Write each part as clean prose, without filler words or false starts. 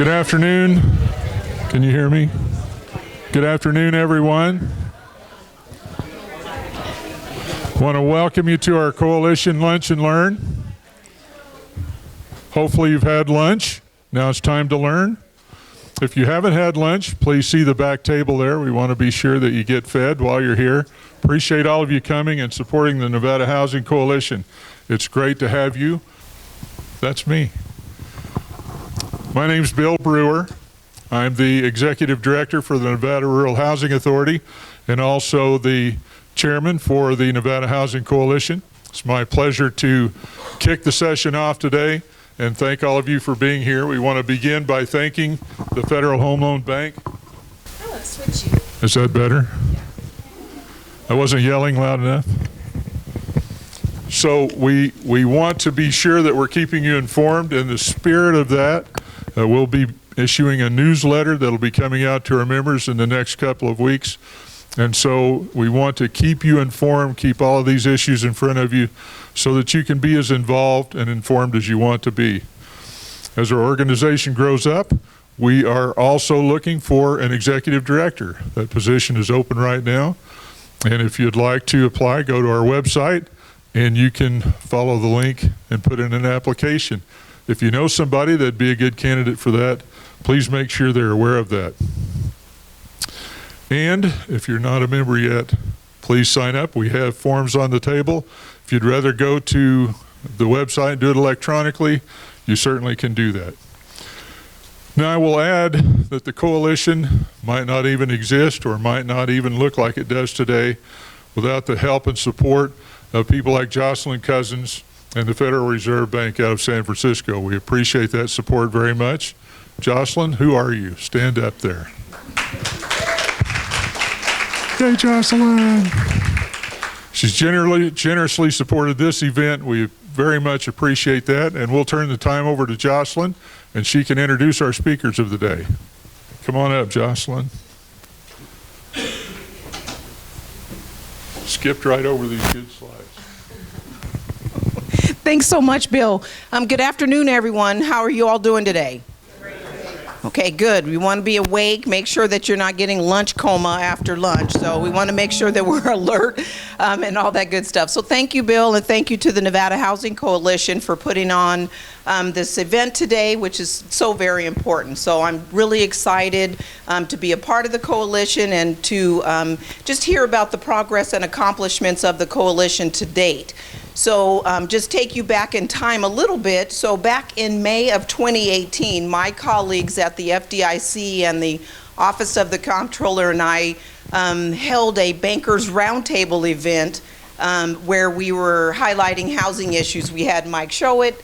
Good afternoon. Can you hear me? Good afternoon, everyone. I want to welcome you to our Coalition Lunch and Learn. Hopefully you've had lunch. Now it's time to learn. If you haven't had lunch, please see the back table there. We want to be sure that you get fed while you're here. Appreciate all of you coming and supporting the Nevada Housing Coalition. It's great to have you. That's me. My name's Bill Brewer. I'm the Executive Director for the Nevada Rural Housing Authority and also the Chairman for the Nevada Housing Coalition. It's my pleasure to kick the session off today and thank all of you for being here. We want to begin by thanking the Federal Home Loan Bank. Oh, let's switch you. Is that better? Yeah. I wasn't yelling loud enough. So we want to be sure that we're keeping you informed. In the spirit of that, we'll be issuing a newsletter that'll be coming out to our members in the next couple of weeks. And so we want to keep you informed, keep all of these issues in front of you so that you can be as involved and informed as you want to be. As our organization grows up, we are also looking for an executive director. That position is open right now. And if you'd like to apply, go to our website and you can follow the link and put in an application. If you know somebody that'd be a good candidate for that, please make sure they're aware of that. And if you're not a member yet, please sign up. We have forms on the table. If you'd rather go to the website and do it electronically, you certainly can do that. Now I will add that the coalition might not even exist or might not even look like it does today without the help and support of people like Jocelyn Cousins and the Federal Reserve Bank out of San Francisco. We appreciate that support very much. Jocelyn, who are you? Stand up there. Hey, Jocelyn. She's generously supported this event. We very much appreciate that, and we'll turn the time over to Jocelyn, and she can introduce our speakers of the day. Come on up, Jocelyn. Skipped right over these good slides. Thanks so much, Bill. Good afternoon, everyone. How are you all doing today? Okay, good. We want to be awake, make sure that you're not getting lunch coma after lunch. So we want to make sure that we're alert and all that good stuff. So thank you, Bill, and thank you to the Nevada Housing Coalition for putting on this event today, which is so very important. So I'm really excited to be a part of the coalition and to just hear about the progress and accomplishments of the coalition to date. So just take you back in time a little bit. So back in May of 2018, my colleagues at the FDIC and the Office of the Comptroller and I held a Bankers Roundtable event where we were highlighting housing issues. We had Mike Showit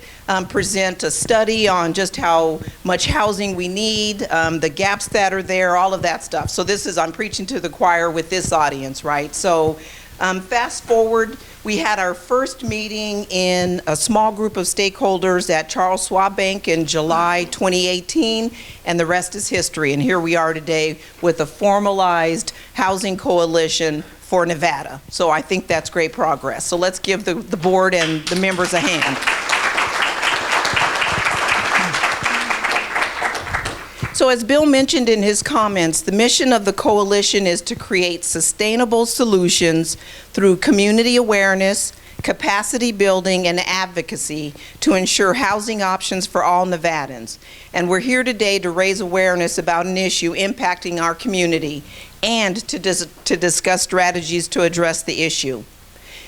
present a study on just how much housing we need, the gaps that are there, all of that stuff. So this is, I'm preaching to the choir with this audience, right? So fast forward, we had our first meeting in a small group of stakeholders at Charles Schwab Bank in July 2018, and the rest is history. And here we are today with a formalized housing coalition for Nevada. So I think that's great progress. So let's give the board and the members a hand. So as Bill mentioned in his comments, the mission of the coalition is to create sustainable solutions through community awareness, capacity building, and advocacy to ensure housing options for all Nevadans. And we're here today to raise awareness about an issue impacting our community and to discuss strategies to address the issue.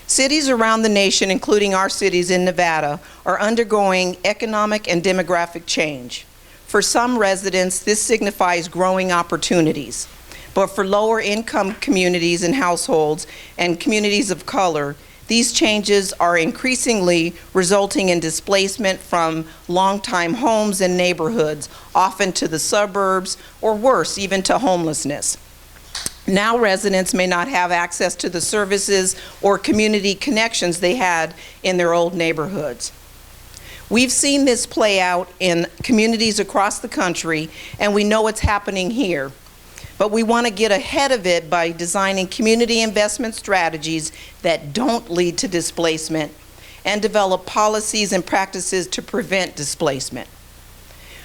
Cities around the nation, including our cities in Nevada, are undergoing economic and demographic change. For some residents, this signifies growing opportunities. But for lower income communities and households and communities of color, these changes are increasingly resulting in displacement from long-time homes and neighborhoods, often to the suburbs, or worse, even to homelessness. Now residents may not have access to the services or community connections they had in their old neighborhoods. We've seen this play out in communities across the country, and we know it's happening here. But we want to get ahead of it by designing community investment strategies that don't lead to displacement and develop policies and practices to prevent displacement.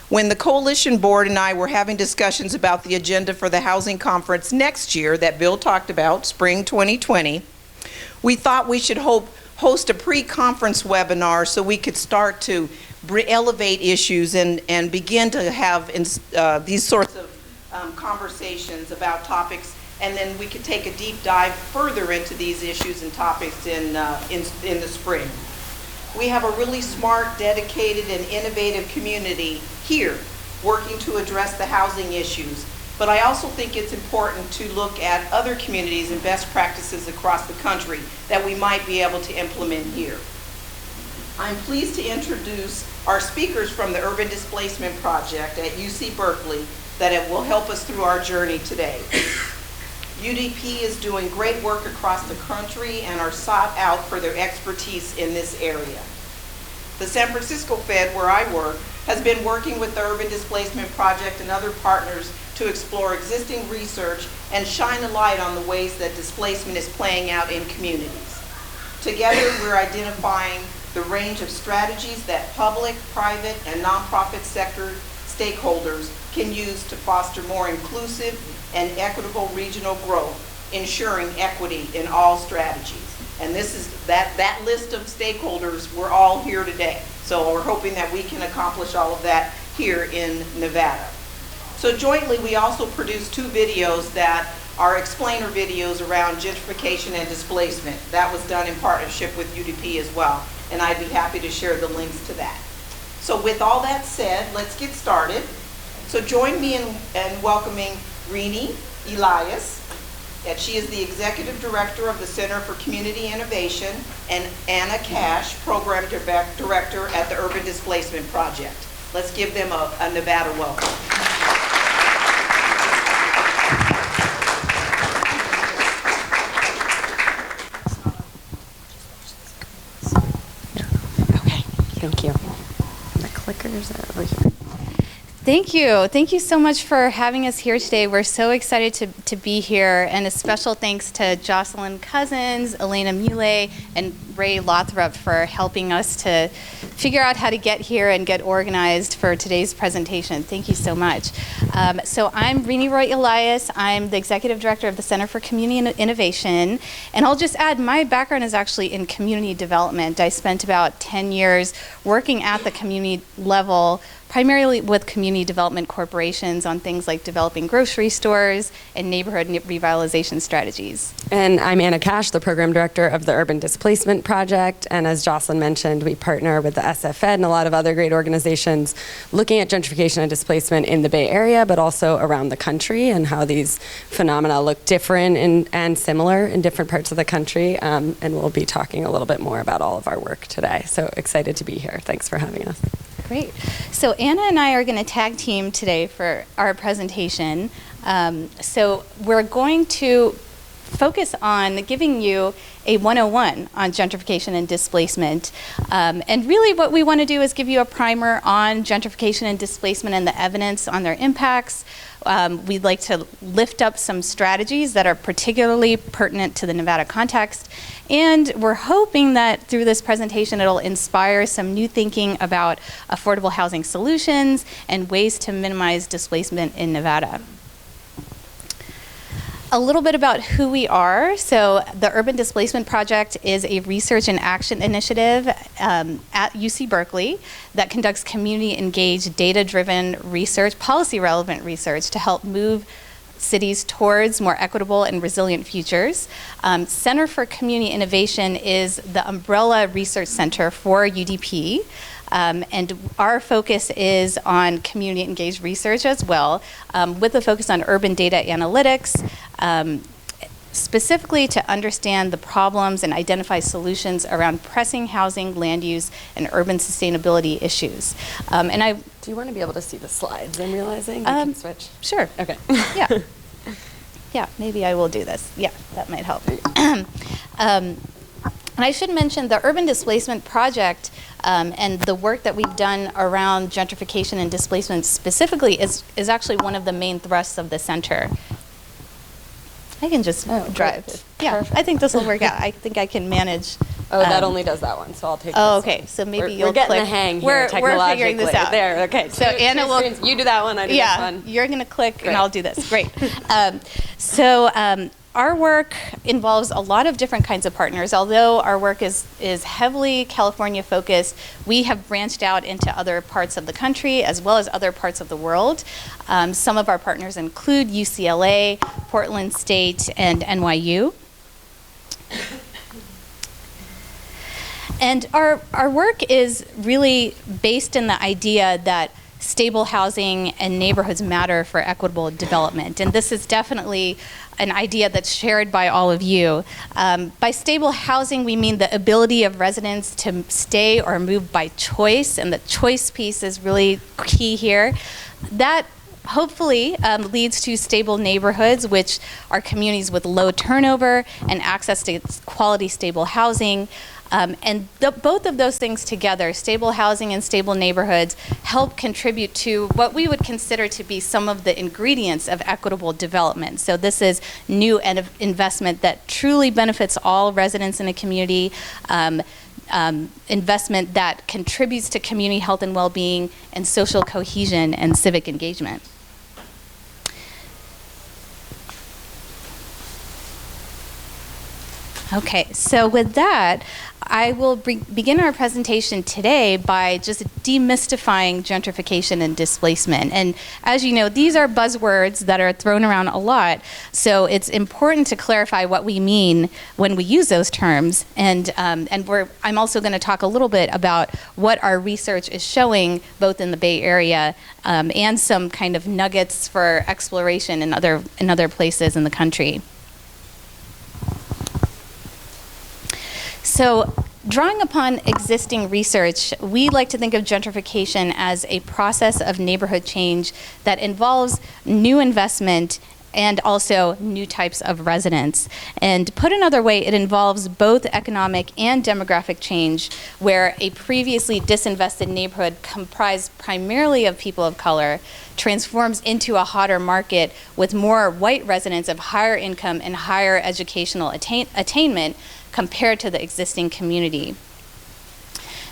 When the coalition board and I were having discussions about the agenda for the housing conference next year that Bill talked about, spring 2020, we thought we should host a pre-conference webinar so we could start to elevate issues and begin to have these sorts of conversations about topics, and then we could take a deep dive further into these issues and topics in the spring. We have a really smart, dedicated, and innovative community here working to address the housing issues. But I also think it's important to look at other communities and best practices across the country that we might be able to implement here. I'm pleased to introduce our speakers from the Urban Displacement Project at UC Berkeley that it will help us through our journey today. UDP is doing great work across the country and are sought out for their expertise in this area. The San Francisco Fed, where I work, has been working with the Urban Displacement Project and other partners to explore existing research and shine a light on the ways that displacement is playing out in communities. Together, we're identifying the range of strategies that public, private, and nonprofit sector stakeholders can use to foster more inclusive and equitable regional growth, ensuring equity in all strategies. And this is that list of stakeholders, we're all here today. So we're hoping that we can accomplish all of that here in Nevada. So jointly, we also produced 2 videos that are explainer videos around gentrification and displacement. That was done in partnership with UDP as well, and I'd be happy to share the links to that. So with all that said, let's get started. So join me in welcoming Renee Elias, and she is the Executive Director of the Center for Community Innovation, and Anna Cash, Program Director at the Urban Displacement Project. Let's give them a Nevada welcome. Okay, thank you. The clickers are over here. Thank you. Thank you so much for having us here today. We're so excited to be here, and a special thanks to Jocelyn Cousins, Elena Mule, and Ray Lothrop for helping us to figure out how to get here and get organized for today's presentation. Thank you so much. So I'm Renee Roy Elias. I'm the Executive Director of the Center for Community Innovation, and I'll just add my background is actually in community development. I spent about 10 years working at the community level, primarily with community development corporations on things like developing grocery stores and neighborhood revitalization strategies. And I'm Anna Cash, the Program Director of the Urban Displacement Project. And as Jocelyn mentioned, we partner with the SF Ed and a lot of other great organizations looking at gentrification and displacement in the Bay Area, but also around the country, and how these phenomena look different and similar in different parts of the country. And we'll be talking a little bit more about all of our work today. So excited to be here. Thanks for having us. Great. So Anna and I are going to tag team today for our presentation. So we're going to focus on giving you a 101 on gentrification and displacement. And really what we want to do is give you a primer on gentrification and displacement and the evidence on their impacts. We'd like to lift up some strategies that are particularly pertinent to the Nevada context. And we're hoping that through this presentation, it'll inspire some new thinking about affordable housing solutions and ways to minimize displacement in Nevada. A little bit about who we are. So the Urban Displacement Project is a research and action initiative at UC Berkeley that conducts community-engaged, data-driven research, policy-relevant research to help move cities towards more equitable and resilient futures. Center for Community Innovation is the umbrella research center for UDP. And our focus is on community-engaged research as well, with a focus on urban data analytics, specifically to understand the problems and identify solutions around pressing housing, land use, and urban sustainability issues. Do you want to be able to see the slides? I'm realizing you can switch. Sure. Okay. Yeah. Yeah, maybe I will do this. Yeah, that might help. And I should mention the Urban Displacement Project and the work that we've done around gentrification and displacement specifically is actually one of the main thrusts of the center. I can just drive. Perfect. Yeah, I think this will work out. I think I can manage Oh, that only does that one, so I'll take Oh, this okay. one. So maybe we're you'll getting click. the hang here We're technologically. figuring this out. There, okay. So Two Anna will. screens. You do that one, I do this Yeah, one. you're going to click Great. and I'll do this. Great. Our work involves a lot of different kinds of partners. Although our work is heavily California focused, we have branched out into other parts of the country as well as other parts of the world. Some of our partners include UCLA, Portland State, and NYU. And our work is really based in the idea that stable housing and neighborhoods matter for equitable development. And this is definitely an idea that's shared by all of you. By stable housing, we mean the ability of residents to stay or move by choice, and the choice piece is really key here. That hopefully leads to stable neighborhoods, which are communities with low turnover and access to quality stable housing. Both of those things together, stable housing and stable neighborhoods, help contribute to what we would consider to be some of the ingredients of equitable development. So this is new investment that truly benefits all residents in a community, investment that contributes to community health and well-being and social cohesion and civic engagement. Okay, so with that, I will begin our presentation today by just demystifying gentrification and displacement. And as you know, these are buzzwords that are thrown around a lot, so it's important to clarify what we mean when we use those terms. And I'm also going to talk a little bit about what our research is showing, both in the Bay Area and some kind of nuggets for exploration in other places in the country. So, drawing upon existing research, we like to think of gentrification as a process of neighborhood change that involves new investment and also new types of residents. And put another way, it involves both economic and demographic change, where a previously disinvested neighborhood comprised primarily of people of color transforms into a hotter market with more white residents of higher income and higher educational attainment compared to the existing community.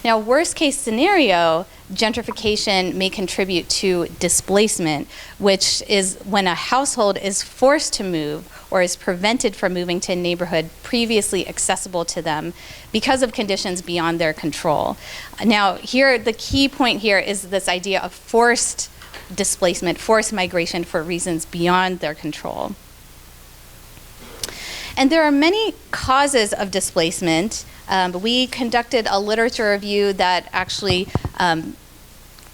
Now, worst case scenario, gentrification may contribute to displacement, which is when a household is forced to move or is prevented from moving to a neighborhood previously accessible to them because of conditions beyond their control. Now, here, the key point here is this idea of forced displacement, forced migration for reasons beyond their control. And there are many causes of displacement. We conducted a literature review that actually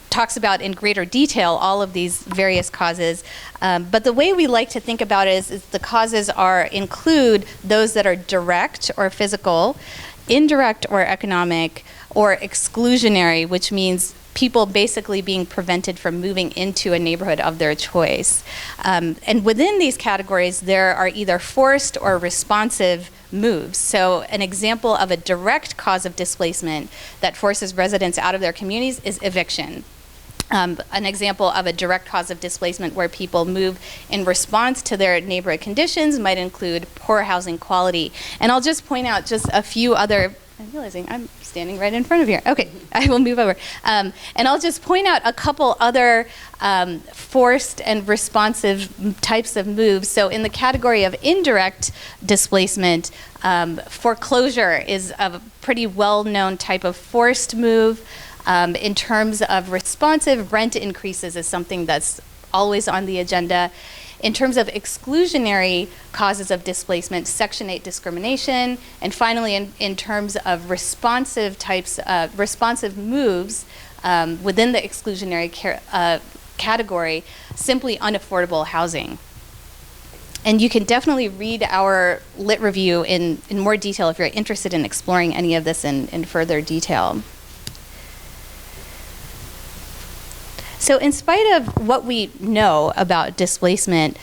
talks about in greater detail all of these various causes. But the way we like to think about it is the causes include those that are direct or physical, indirect or economic, or exclusionary, which means people basically being prevented from moving into a neighborhood of their choice. And within these categories, there are either forced or responsive moves. So an example of a direct cause of displacement that forces residents out of their communities is eviction. An example of a direct cause of displacement where people move in response to their neighborhood conditions might include poor housing quality. And I'll just point out just a few other, I'm realizing I'm standing right in front of you. Okay, I will move over. And I'll just point out a couple other forced and responsive types of moves. So in the category of indirect displacement, foreclosure is a pretty well-known type of forced move. In terms of responsive, rent increases is something that's always on the agenda. In terms of exclusionary causes of displacement, Section 8 discrimination, and finally in terms of responsive moves within the exclusionary category, simply unaffordable housing. And you can definitely read our lit review in more detail if you're interested in exploring any of this in further detail. So in spite of what we know about displacement,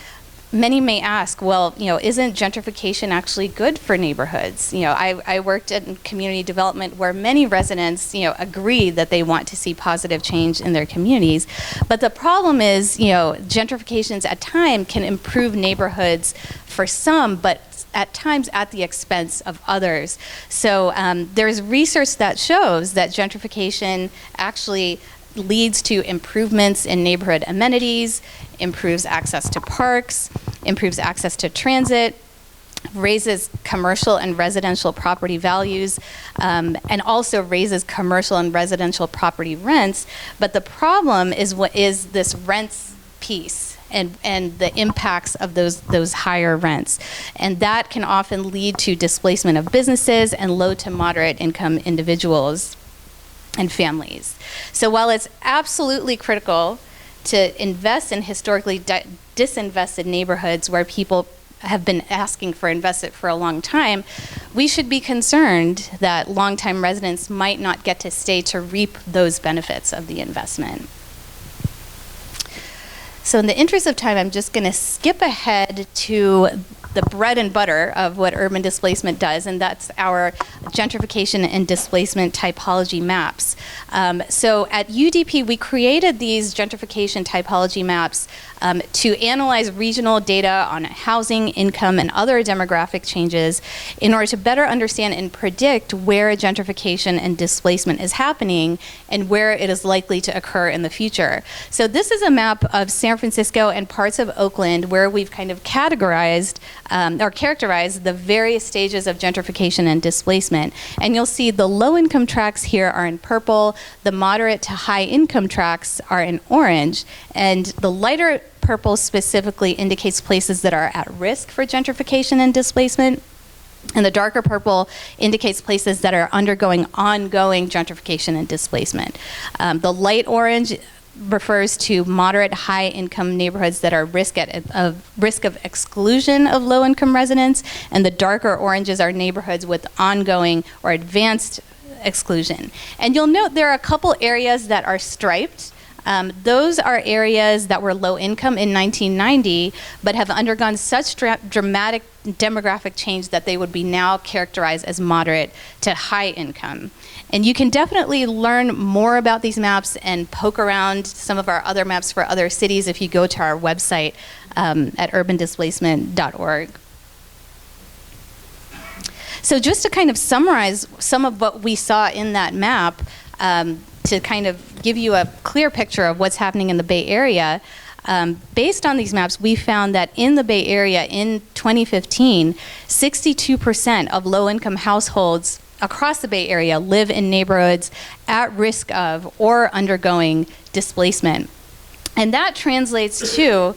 many may ask, well, isn't gentrification actually good for neighborhoods? I worked in community development where many residents, agree that they want to see positive change in their communities. But the problem is, gentrifications at times can improve neighborhoods for some, but at times at the expense of others. So there's research that shows that gentrification actually leads to improvements in neighborhood amenities, improves access to parks, improves access to transit, raises commercial and residential property values, and also raises commercial and residential property rents. But the problem is what is this rents piece and the impacts of those higher rents. And that can often lead to displacement of businesses and low to moderate income individuals and families. So while it's absolutely critical to invest in historically disinvested neighborhoods where people have been asking for investment for a long time, we should be concerned that longtime residents might not get to stay to reap those benefits of the investment. So in the interest of time, I'm just going to skip ahead to the bread and butter of what urban displacement does, and that's our gentrification and displacement typology maps. So at UDP, we created these gentrification typology maps to analyze regional data on housing, income, and other demographic changes in order to better understand and predict where gentrification and displacement is happening and where it is likely to occur in the future. So this is a map of San Francisco and parts of Oakland where we've kind of categorized or characterized the various stages of gentrification and displacement. And you'll see the low-income tracts here are in purple, the moderate to high-income tracts are in orange, and the lighter purple specifically indicates places that are at risk for gentrification and displacement, and the darker purple indicates places that are undergoing ongoing gentrification and displacement. The light orange refers to moderate high income neighborhoods that are risk of exclusion of low income residents, and the darker oranges are neighborhoods with ongoing or advanced exclusion. And you'll note there are a couple areas that are striped. Those are areas that were low income in 1990, but have undergone such dramatic demographic change that they would be now characterized as moderate to high income. And you can definitely learn more about these maps and poke around some of our other maps for other cities if you go to our website at urbandisplacement.org. So just to kind of summarize some of what we saw in that map, to kind of give you a clear picture of what's happening in the Bay Area, based on these maps, we found that in the Bay Area in 2015, 62% of low-income households across the Bay Area live in neighborhoods at risk of or undergoing displacement. And that translates to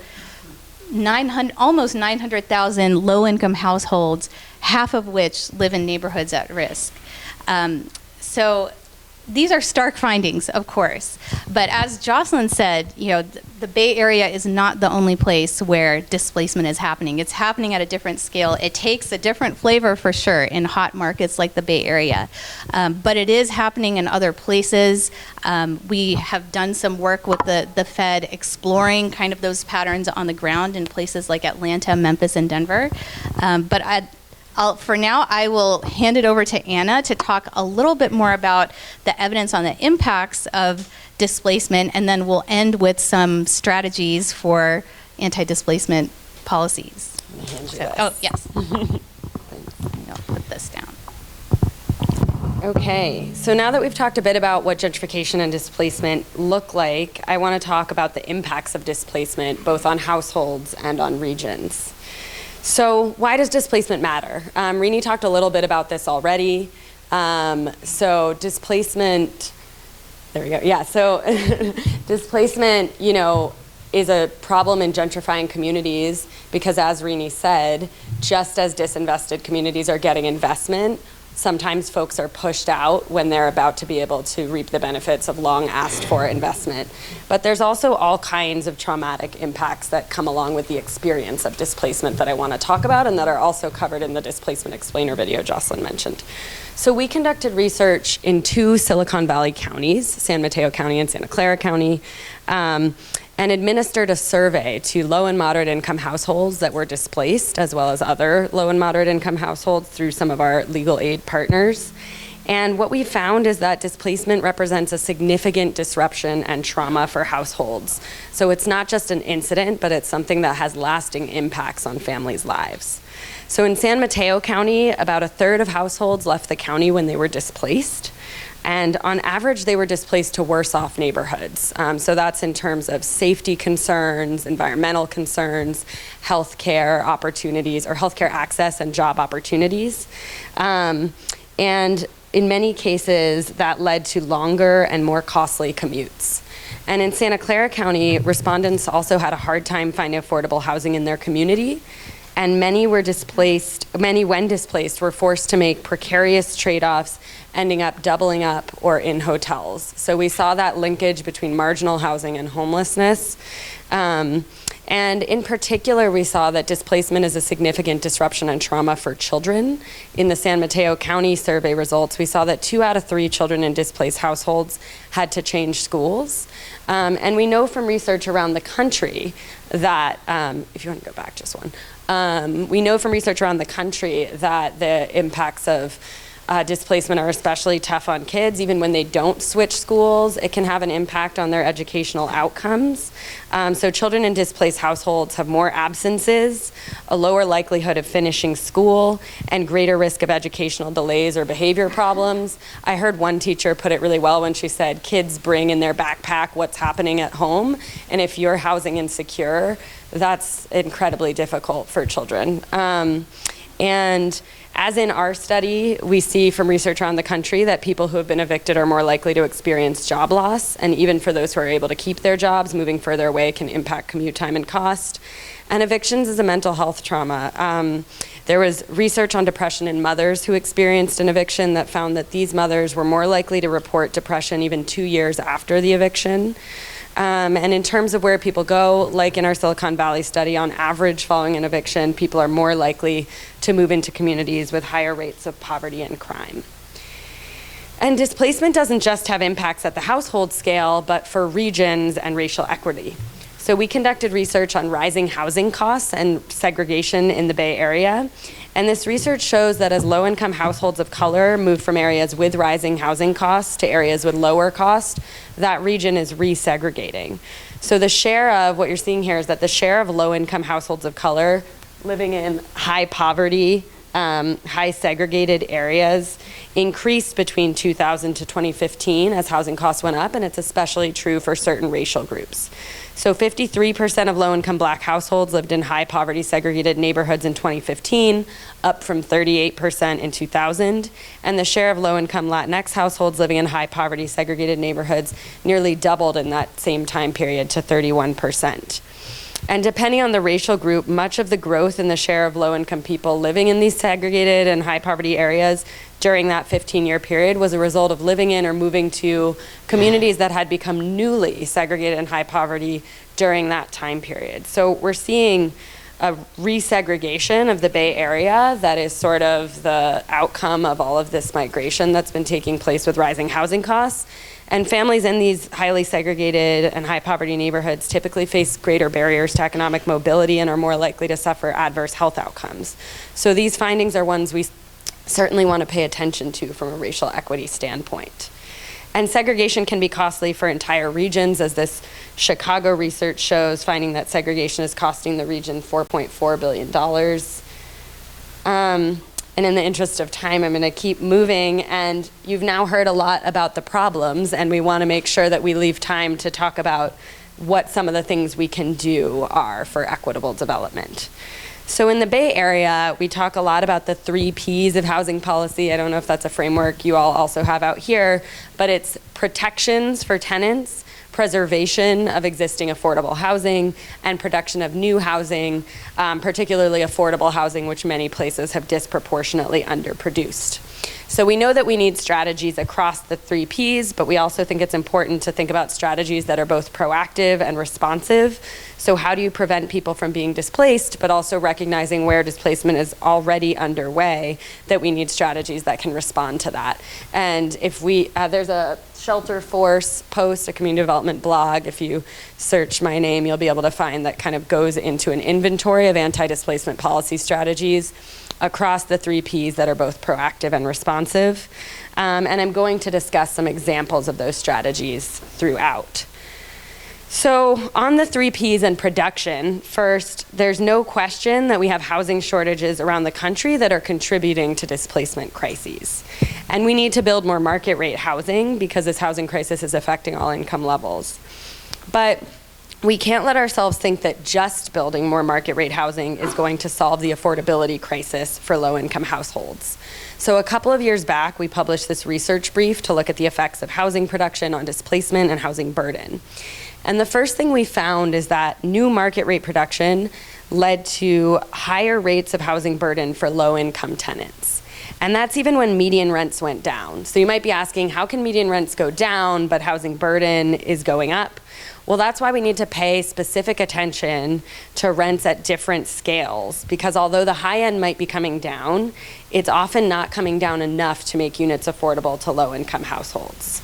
almost 900,000 low-income households, half of which live in neighborhoods at risk. So these are stark findings, of course, but as Jocelyn said, the Bay Area is not the only place where displacement is happening. It's happening at a different scale. It takes a different flavor for sure in hot markets like the Bay Area, but it is happening in other places. We have done some work with the Fed exploring kind of those patterns on the ground in places like Atlanta, Memphis, and Denver, for now, I will hand it over to Anna to talk a little bit more about the evidence on the impacts of displacement, and then we'll end with some strategies for anti-displacement policies. Oh, yes. I'll put this down. Okay, so now that we've talked a bit about what gentrification and displacement look like, I want to talk about the impacts of displacement, both on households and on regions. So why does displacement matter? Renee talked a little bit about this already. So displacement, there we go. Yeah, so displacement, is a problem in gentrifying communities because, as Renee said, just as disinvested communities are getting investment, sometimes folks are pushed out when they're about to be able to reap the benefits of long asked for investment. But there's also all kinds of traumatic impacts that come along with the experience of displacement that I want to talk about and that are also covered in the Displacement Explainer video Jocelyn mentioned. So we conducted research in 2 Silicon Valley counties, San Mateo County and Santa Clara County, and administered a survey to low and moderate income households that were displaced, as well as other low and moderate income households through some of our legal aid partners. And what we found is that displacement represents a significant disruption and trauma for households. So it's not just an incident, but it's something that has lasting impacts on families' lives. So in San Mateo County, about a third of households left the county when they were displaced. And on average, they were displaced to worse off neighborhoods. So that's in terms of safety concerns, environmental concerns, healthcare opportunities, or healthcare access and job opportunities. And in many cases, that led to longer and more costly commutes. And in Santa Clara County, respondents also had a hard time finding affordable housing in their community. And many, when displaced, were forced to make precarious trade-offs, ending up doubling up or in hotels. So we saw that linkage between marginal housing and homelessness. And in particular, we saw that displacement is a significant disruption and trauma for children. In the San Mateo County survey results, we saw that 2 out of 3 children in displaced households had to change schools. And we know from research around the country that, if you want to go back just one, we know from research around the country that the impacts of displacement are especially tough on kids. Even when they don't switch schools, it can have an impact on their educational outcomes. So children in displaced households have more absences, a lower likelihood of finishing school, and greater risk of educational delays or behavior problems. I heard one teacher put it really well when she said, kids bring in their backpack what's happening at home, and if you're housing insecure, that's incredibly difficult for children. And as in our study, we see from research around the country that people who have been evicted are more likely to experience job loss. And even for those who are able to keep their jobs, moving further away can impact commute time and cost. And evictions is a mental health trauma. There was research on depression in mothers who experienced an eviction that found that these mothers were more likely to report depression even 2 years after the eviction. And in terms of where people go, like in our Silicon Valley study, on average following an eviction, people are more likely to move into communities with higher rates of poverty and crime. And displacement doesn't just have impacts at the household scale, but for regions and racial equity. So we conducted research on rising housing costs and segregation in the Bay Area. And this research shows that as low-income households of color move from areas with rising housing costs to areas with lower cost, that region is resegregating. So the share of, what you're seeing here is that the share of low-income households of color living in high poverty, high segregated areas increased between 2000 to 2015 as housing costs went up, and it's especially true for certain racial groups. So 53% of low-income Black households lived in high poverty segregated neighborhoods in 2015, up from 38% in 2000. And the share of low-income Latinx households living in high poverty segregated neighborhoods nearly doubled in that same time period to 31%. And depending on the racial group, much of the growth in the share of low-income people living in these segregated and high-poverty areas during that 15-year period was a result of living in or moving to communities that had become newly segregated and high poverty during that time period. So we're seeing a resegregation of the Bay Area that is sort of the outcome of all of this migration that's been taking place with rising housing costs. And families in these highly segregated and high poverty neighborhoods typically face greater barriers to economic mobility and are more likely to suffer adverse health outcomes. So these findings are ones we certainly want to pay attention to from a racial equity standpoint. And segregation can be costly for entire regions, as this Chicago research shows, finding that segregation is costing the region $4.4 billion. And in the interest of time, I'm going to keep moving. And you've now heard a lot about the problems, and we want to make sure that we leave time to talk about what some of the things we can do are for equitable development. So in the Bay Area, we talk a lot about the 3 Ps of housing policy. I don't know if that's a framework you all also have out here, but it's protections for tenants, preservation of existing affordable housing, and production of new housing, particularly affordable housing, which many places have disproportionately underproduced. So we know that we need strategies across the 3 Ps, but we also think it's important to think about strategies that are both proactive and responsive. So how do you prevent people from being displaced, but also recognizing where displacement is already underway, that we need strategies that can respond to that. And if we, there's a Shelter Force post, a community development blog. If you search my name, you'll be able to find that kind of goes into an inventory of anti-displacement policy strategies. across the 3 Ps that are both proactive and responsive. And I'm going to discuss some examples of those strategies throughout. So on the 3 Ps and production, first, there's no question that we have housing shortages around the country that are contributing to displacement crises. And we need to build more market rate housing because this housing crisis is affecting all income levels. But we can't let ourselves think that just building more market rate housing is going to solve the affordability crisis for low-income households. So a couple of years back, we published this research brief to look at the effects of housing production on displacement and housing burden. And the first thing we found is that new market rate production led to higher rates of housing burden for low-income tenants. And that's even when median rents went down. So you might be asking, how can median rents go down but housing burden is going up? Well, that's why we need to pay specific attention to rents at different scales, because although the high end might be coming down, it's often not coming down enough to make units affordable to low-income households.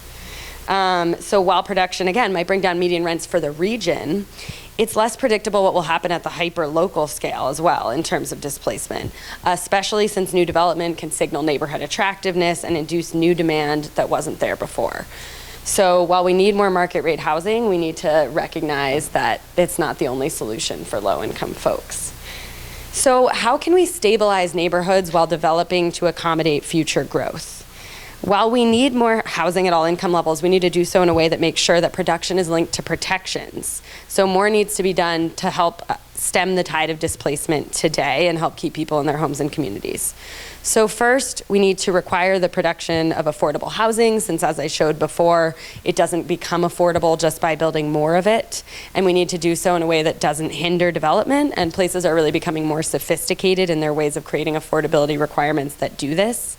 So while production, again, might bring down median rents for the region, it's less predictable what will happen at the hyper-local scale as well in terms of displacement, especially since new development can signal neighborhood attractiveness and induce new demand that wasn't there before. So while we need more market rate housing, we need to recognize that it's not the only solution for low-income folks. So how can we stabilize neighborhoods while developing to accommodate future growth? While we need more housing at all income levels, we need to do so in a way that makes sure that production is linked to protections. So more needs to be done to help stem the tide of displacement today and help keep people in their homes and communities. So first, we need to require the production of affordable housing, since as I showed before, it doesn't become affordable just by building more of it. And we need to do so in a way that doesn't hinder development, and places are really becoming more sophisticated in their ways of creating affordability requirements that do this.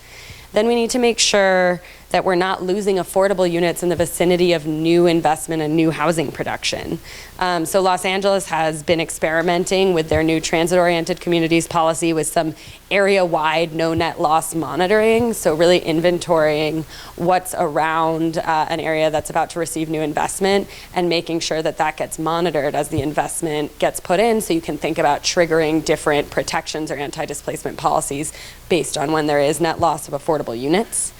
Then we need to make sure that we're not losing affordable units in the vicinity of new investment and new housing production. So Los Angeles has been experimenting with their new transit-oriented communities policy with some area-wide no net loss monitoring, so really inventorying what's around an area that's about to receive new investment and making sure that that gets monitored as the investment gets put in, so you can think about triggering different protections or anti-displacement policies based on when there is net loss of affordable units.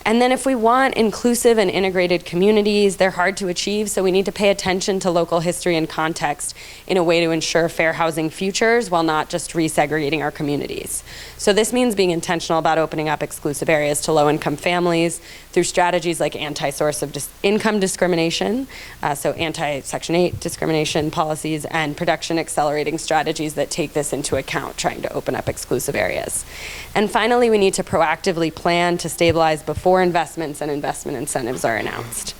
And then if we want inclusive and integrated communities, they're hard to achieve, so we need to pay attention to local history and context in a way to ensure fair housing futures while not just resegregating our communities. So this means being intentional about opening up exclusive areas to low-income families through strategies like anti-source of income discrimination, so anti-Section 8 discrimination policies, and production accelerating strategies that take this into account, trying to open up exclusive areas. And finally, we need to proactively plan to stabilize before investments and investment incentives are announced.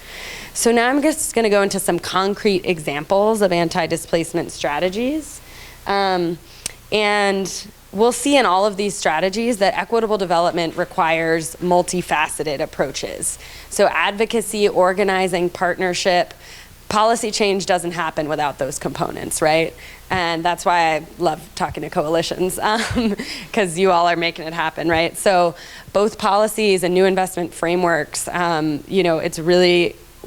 So now I'm just going to go into some concrete examples of anti-displacement strategies. And we'll see in all of these strategies that equitable development requires multifaceted approaches. So advocacy, organizing, partnership, policy change doesn't happen without those components, right? And that's why I love talking to coalitions, because you all are making it happen, right? So both policies and new investment frameworks,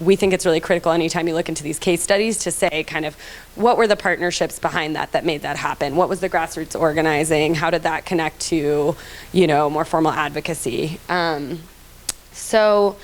we think it's really critical anytime you look into these case studies to say kind of what were the partnerships behind that made that happen? What was the grassroots organizing? How did that connect to, more formal advocacy? So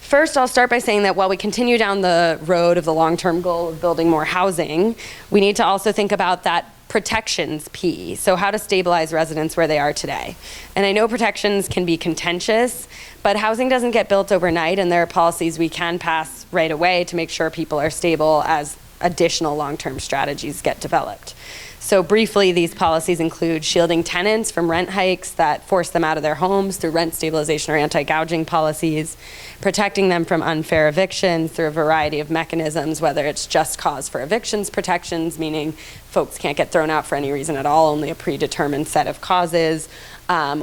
first, I'll start by saying that while we continue down the road of the long-term goal of building more housing, we need to also think about that protections P, so how to stabilize residents where they are today. And I know protections can be contentious, but housing doesn't get built overnight, and there are policies we can pass right away to make sure people are stable as additional long-term strategies get developed. So briefly, these policies include shielding tenants from rent hikes that force them out of their homes through rent stabilization or anti-gouging policies, protecting them from unfair evictions through a variety of mechanisms, whether it's just cause for evictions protections, meaning folks can't get thrown out for any reason at all, only a predetermined set of causes,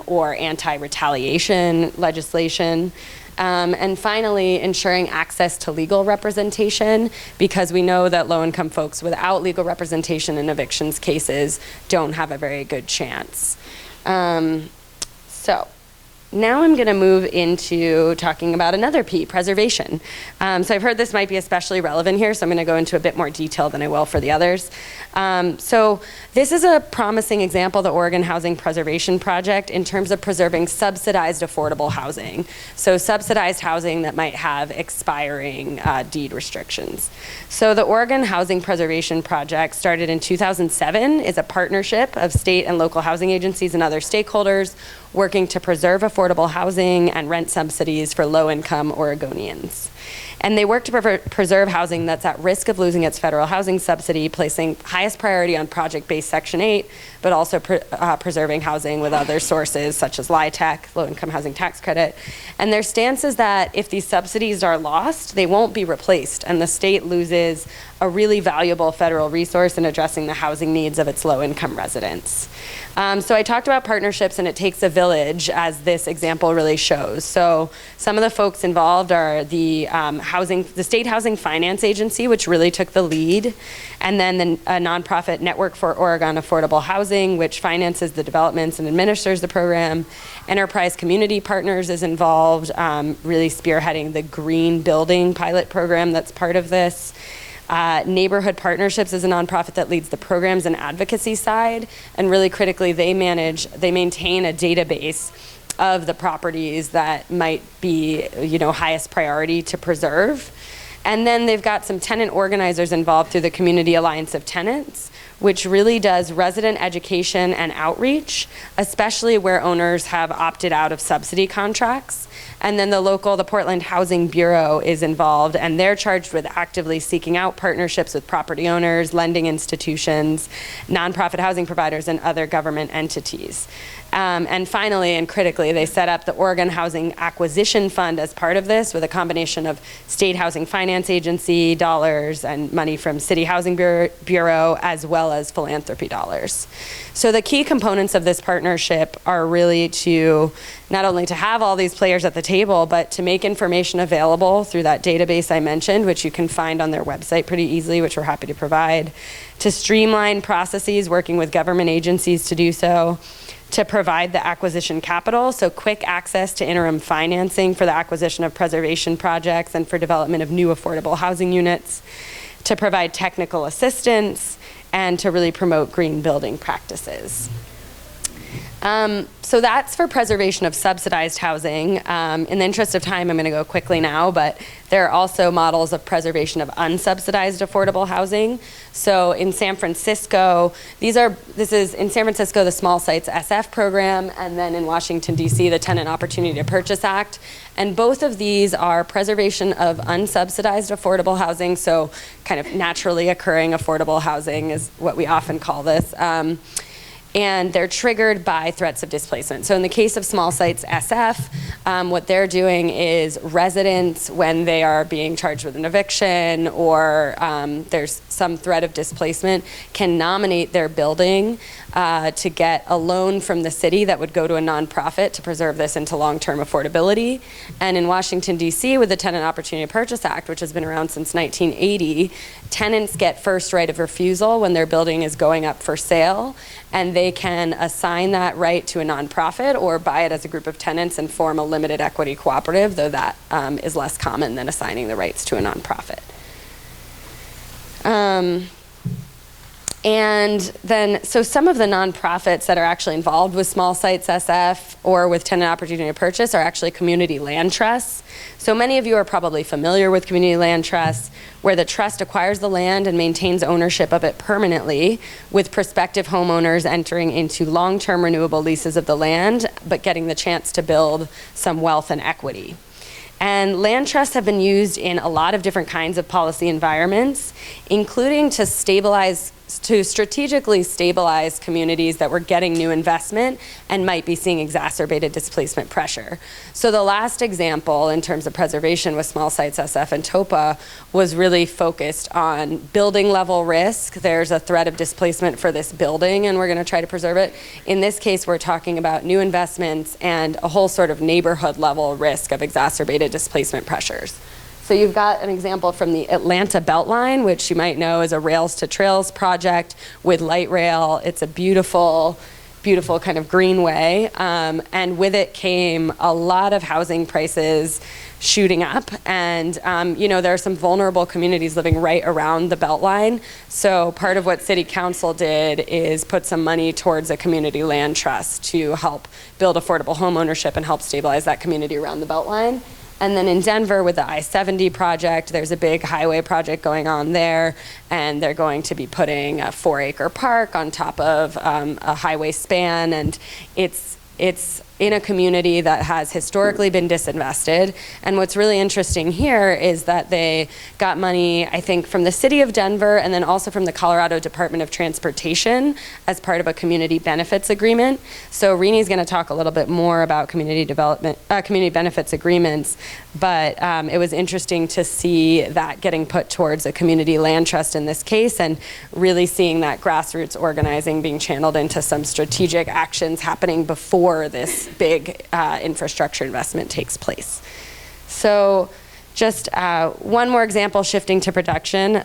or anti-retaliation legislation. And finally, ensuring access to legal representation, because we know that low-income folks without legal representation in evictions cases don't have a very good chance. So Now I'm going to move into talking about another P, preservation. So I've heard this might be especially relevant here, so I'm going to go into a bit more detail than I will for the others. So this is a promising example of the Oregon Housing Preservation Project in terms of preserving subsidized affordable housing. So subsidized housing that might have expiring deed restrictions. So the Oregon Housing Preservation Project started in 2007, is a partnership of state and local housing agencies and other stakeholders working to preserve affordable housing and rent subsidies for low-income Oregonians. And they work to preserve housing that's at risk of losing its federal housing subsidy, placing highest priority on project-based Section 8, but also preserving housing with other sources such as LIHTC, low-income housing tax credit. And their stance is that if these subsidies are lost, they won't be replaced, and the state loses a really valuable federal resource in addressing the housing needs of its low-income residents. So I talked about partnerships, and it takes a village, as this example really shows. So some of the folks involved are the State Housing Finance Agency, which really took the lead, and then a nonprofit Network for Oregon Affordable Housing, which finances the developments and administers the program. Enterprise Community Partners is involved, really spearheading the green building pilot program that's part of this. Neighborhood Partnerships is a nonprofit that leads the programs and advocacy side, and really critically, they maintain a database of the properties that might be, highest priority to preserve. And then they've got some tenant organizers involved through the Community Alliance of Tenants, which really does resident education and outreach, especially where owners have opted out of subsidy contracts. And then the Portland Housing Bureau is involved, and they're charged with actively seeking out partnerships with property owners, lending institutions, nonprofit housing providers, and other government entities. And finally, and critically, they set up the Oregon Housing Acquisition Fund as part of this, with a combination of State Housing Finance Agency dollars and money from City Housing Bureau, as well as philanthropy dollars. So the key components of this partnership are really to not only to have all these players at the table, but to make information available through that database I mentioned, which you can find on their website pretty easily, which we're happy to provide, to streamline processes, working with government agencies to do so, to provide the acquisition capital, so quick access to interim financing for the acquisition of preservation projects and for development of new affordable housing units, to provide technical assistance, and to really promote green building practices. So that's for preservation of subsidized housing. In the interest of time, I'm going to go quickly now, but there are also models of preservation of unsubsidized affordable housing. So in San Francisco, this is in San Francisco, the Small Sites SF program, and then in Washington, D.C., the Tenant Opportunity to Purchase Act. And both of these are preservation of unsubsidized affordable housing, so kind of naturally occurring affordable housing is what we often call this. And they're triggered by threats of displacement. So in the case of Small Sites SF, what they're doing is residents, when they are being charged with an eviction or there's some threat of displacement, can nominate their building to get a loan from the city that would go to a nonprofit to preserve this into long-term affordability. And in Washington, D.C., with the Tenant Opportunity to Purchase Act, which has been around since 1980, tenants get first right of refusal when their building is going up for sale, and they can assign that right to a nonprofit or buy it as a group of tenants and form a limited equity cooperative, though that is less common than assigning the rights to a nonprofit. And then, so some of the nonprofits that are actually involved with Small Sites SF or with Tenant Opportunity to Purchase are actually community land trusts. So many of you are probably familiar with community land trusts, where the trust acquires the land and maintains ownership of it permanently, with prospective homeowners entering into long-term renewable leases of the land, but getting the chance to build some wealth and equity. And land trusts have been used in a lot of different kinds of policy environments, including to strategically stabilize communities that were getting new investment and might be seeing exacerbated displacement pressure. So the last example in terms of preservation with Small Sites SF and TOPA was really focused on building level risk. There's a threat of displacement for this building, and we're going to try to preserve it. In this case, we're talking about new investments and a whole sort of neighborhood level risk of exacerbated displacement pressures. So you've got an example from the Atlanta Beltline, which you might know is a Rails to Trails project with light rail. It's a beautiful beautiful kind of greenway, and with it came a lot of housing prices shooting up, and there are some vulnerable communities living right around the Beltline. So part of what City Council did is put some money towards a community land trust to help build affordable home ownership and help stabilize that community around the Beltline. And then in Denver with the I-70 project, there's a big highway project going on there, and they're going to be putting a 4-acre park on top of a highway span, and it's in a community that has historically been disinvested. And what's really interesting here is that they got money, I think, from the city of Denver and then also from the Colorado Department of Transportation as part of a community benefits agreement. So Renee's going to talk a little bit more about community benefits agreements, but it was interesting to see that getting put towards a community land trust in this case, and really seeing that grassroots organizing being channeled into some strategic actions happening before this big infrastructure investment takes place. So just one more example, shifting to production.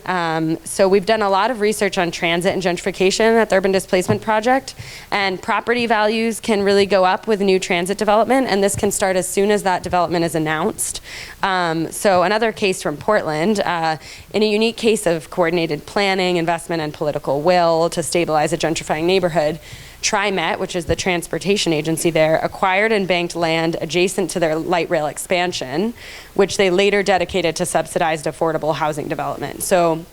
So we've done a lot of research on transit and gentrification at the Urban Displacement Project, and property values can really go up with new transit development, and this can start as soon as that development is announced. So another case from Portland, in a unique case of coordinated planning, investment, and political will to stabilize a gentrifying neighborhood, TriMet, which is the transportation agency there, acquired and banked land adjacent to their light rail expansion, which they later dedicated to subsidized affordable housing development. So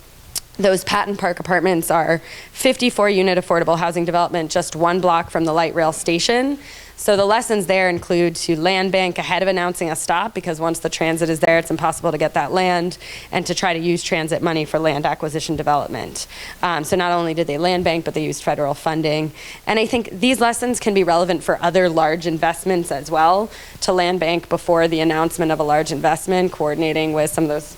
those Patton Park apartments are 54-unit affordable housing development just one block from the light rail station. So the lessons there include to land bank ahead of announcing a stop, because once the transit is there, it's impossible to get that land, and to try to use transit money for land acquisition development. So not only did they land bank, but they used federal funding. And I think these lessons can be relevant for other large investments as well, to land bank before the announcement of a large investment, coordinating with some of those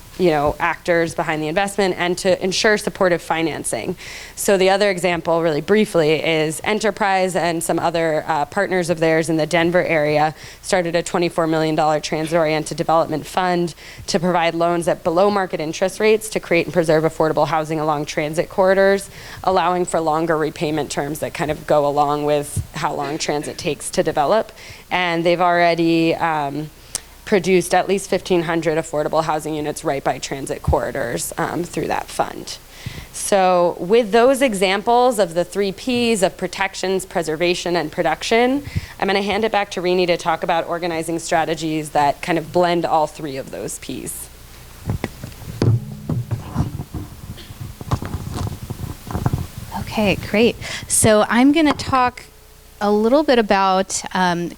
actors behind the investment, and to ensure supportive financing. So the other example, really briefly, is Enterprise and some other partners of theirs in the Denver area started a $24 million transit-oriented development fund to provide loans at below market interest rates to create and preserve affordable housing along transit corridors, allowing for longer repayment terms that kind of go along with how long transit takes to develop. And they've already produced at least 1,500 affordable housing units right by transit corridors through that fund. So with those examples of the 3 Ps of protections, preservation, and production, I'm going to hand it back to Renee to talk about organizing strategies that kind of blend all 3 of those Ps. Okay, great. So I'm going to talk a little bit about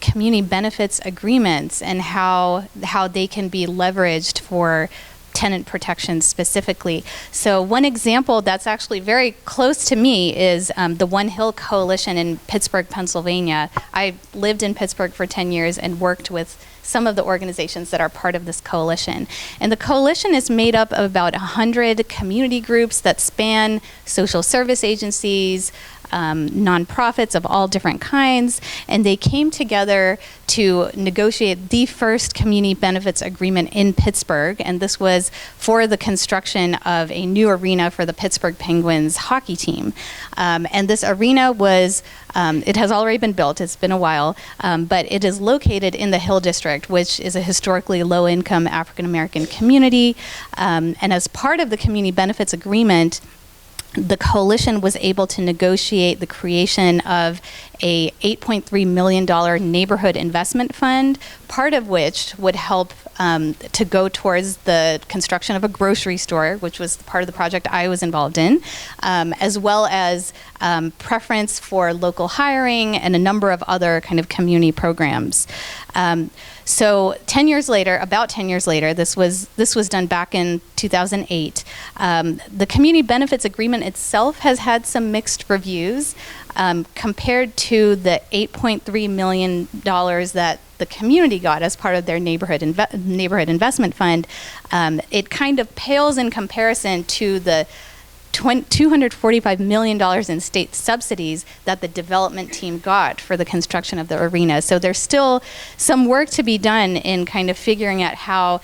community benefits agreements and how they can be leveraged for tenant protection specifically. So one example that's actually very close to me is the One Hill Coalition in Pittsburgh, Pennsylvania. I lived in Pittsburgh for 10 years and worked with some of the organizations that are part of this coalition. And the coalition is made up of about 100 community groups that span social service agencies, nonprofits of all different kinds, and they came together to negotiate the first community benefits agreement in Pittsburgh, and this was for the construction of a new arena for the Pittsburgh Penguins hockey team. And this arena was, it has already been built, it's been a while, but it is located in the Hill District, which is a historically low-income African-American community, and as part of the community benefits agreement, the coalition was able to negotiate the creation of a $8.3 million neighborhood investment fund, part of which would help to go towards the construction of a grocery store, which was part of the project I was involved in, as well as preference for local hiring and a number of other kind of community programs. So 10 years later, about 10 years later, this was done back in 2008. The community benefits agreement itself has had some mixed reviews compared to the $8.3 million that the community got as part of their neighborhood investment fund. It kind of pales in comparison to the $245 million in state subsidies that the development team got for the construction of the arena. So there's still some work to be done in kind of figuring out how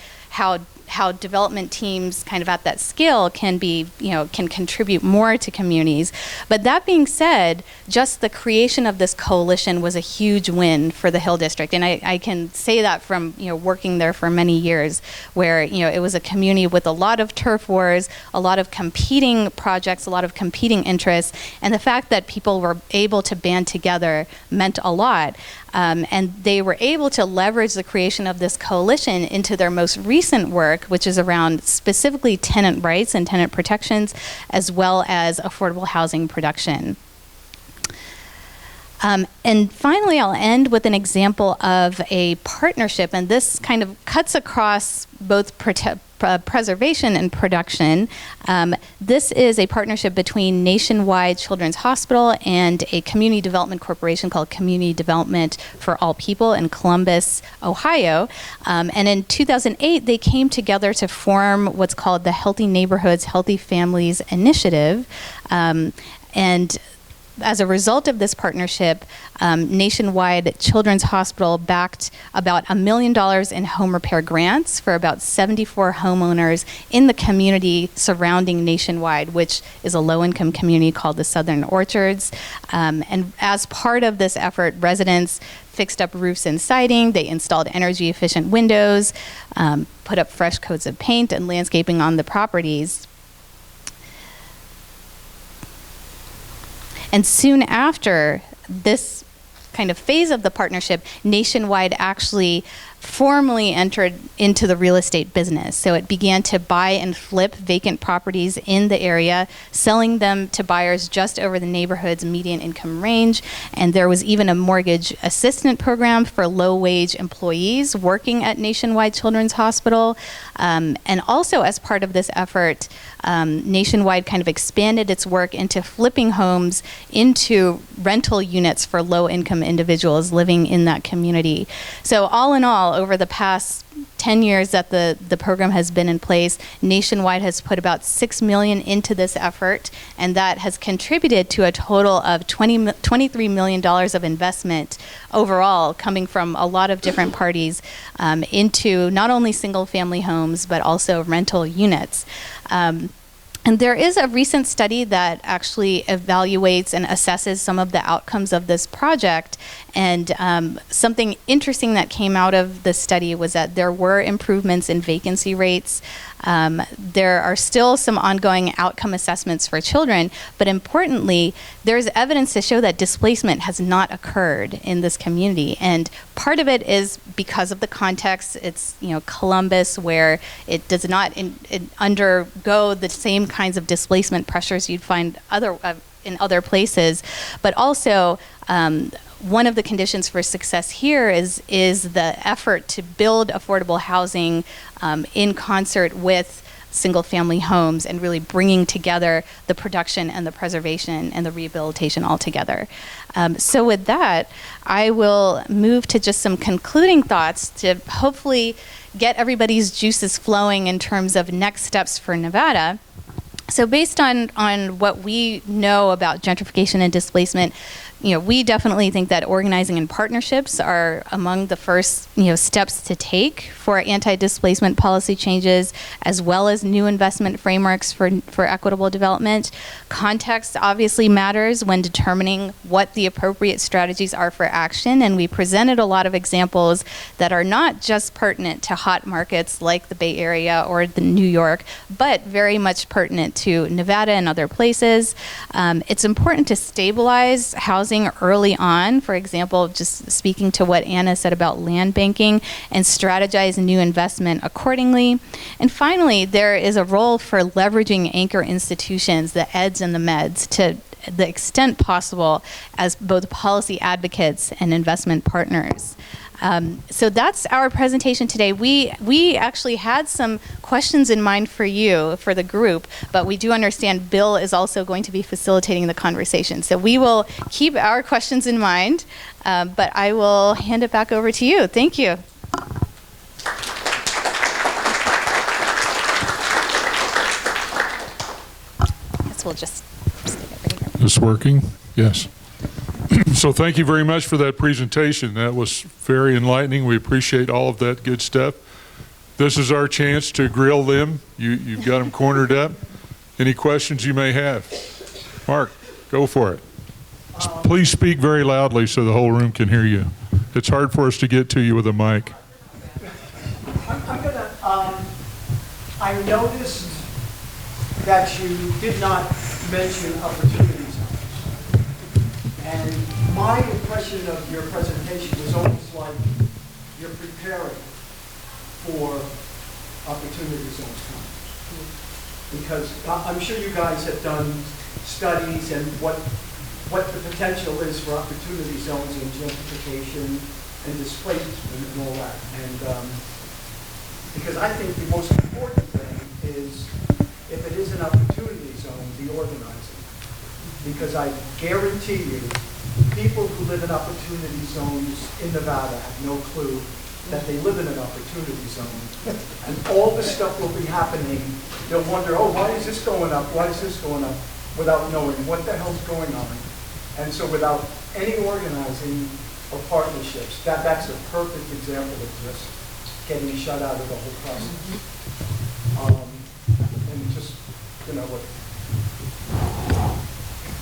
how development teams kind of at that scale can be, can contribute more to communities. But that being said, just the creation of this coalition was a huge win for the Hill District. And I can say that from, working there for many years, where, it was a community with a lot of turf wars, a lot of competing projects, a lot of competing interests. And the fact that people were able to band together meant a lot. And they were able to leverage the creation of this coalition into their most recent work, which is around specifically tenant rights and tenant protections, as well as affordable housing production. And finally, I'll end with an example of a partnership, and this kind of cuts across both preservation and production. This is a partnership between Nationwide Children's Hospital and a community development corporation called Community Development for All People in Columbus, Ohio. And in 2008, they came together to form what's called the Healthy Neighborhoods, Healthy Families Initiative. And as a result of this partnership, Nationwide Children's Hospital backed about $1 million in home repair grants for about 74 homeowners in the community surrounding Nationwide, which is a low-income community called the Southern Orchards. And as part of this effort, residents fixed up roofs and siding, they installed energy-efficient windows, put up fresh coats of paint and landscaping on the properties. And soon after this kind of phase of the partnership, Nationwide actually formally entered into the real estate business. So it began to buy and flip vacant properties in the area, selling them to buyers just over the neighborhood's median income range. And there was even a mortgage assistance program for low-wage employees working at Nationwide Children's Hospital. And also as part of this effort, Nationwide kind of expanded its work into flipping homes into rental units for low-income individuals living in that community. So all in all, over the past 10 years that the program has been in place, Nationwide has put about $6 million into this effort, and that has contributed to a total of $23 million of investment overall, coming from a lot of different parties into not only single-family homes, but also rental units. And there is a recent study that actually evaluates and assesses some of the outcomes of this project. And something interesting that came out of the study was that there were improvements in vacancy rates. There are still some ongoing outcome assessments for children, but importantly, there's evidence to show that displacement has not occurred in this community. And part of it is because of the context. It's Columbus, where it does not undergo the same kinds of displacement pressures you'd find in other places, but also one of the conditions for success here is the effort to build affordable housing in concert with single-family homes and really bringing together the production and the preservation and the rehabilitation all together. So with that, I will move to just some concluding thoughts to hopefully get everybody's juices flowing in terms of next steps for Nevada. So based on what we know about gentrification and displacement, we definitely think that organizing and partnerships are among the first, steps to take for anti-displacement policy changes, as well as new investment frameworks for equitable development. Context obviously matters when determining what the appropriate strategies are for action, and we presented a lot of examples that are not just pertinent to hot markets like the Bay Area or the New York, but very much pertinent to Nevada and other places. It's important to stabilize housing early on, for example, just speaking to what Anna said about land banking, and strategize new investment accordingly. And finally, there is a role for leveraging anchor institutions, the EDs and the MEDs, to the extent possible as both policy advocates and investment partners. So that's our presentation today. We actually had some questions in mind for you, for the group, but we do understand Bill is also going to be facilitating the conversation. So we will keep our questions in mind, but I will hand it back over to you. Thank you. I guess we'll just stick it right here. Is this working? Yes. So thank you very much for that presentation. That was very enlightening. We appreciate all of that good stuff. this is our chance to grill them. You've got them cornered up. Any questions you may have? Mark, go for it. Please speak very loudly so the whole room can hear you. It's hard for us to get to you with a mic. I noticed that you did not mention opportunity zones. And my impression of your presentation was almost like you're preparing for opportunity zones coming. Because I'm sure you guys have done studies and what the potential is for opportunity zones and gentrification and displacement and all that. And because I think the most important thing is, if it is an opportunity zone, the organizing. Because I guarantee you, people who live in opportunity zones in Nevada have no clue that they live in an opportunity zone. And all the stuff will be happening. They'll wonder, oh, why is this going up? Why is this going up? Without knowing what the hell's going on. And so without any organizing or partnerships, that's a perfect example of just getting shut out of the whole process. And just, what.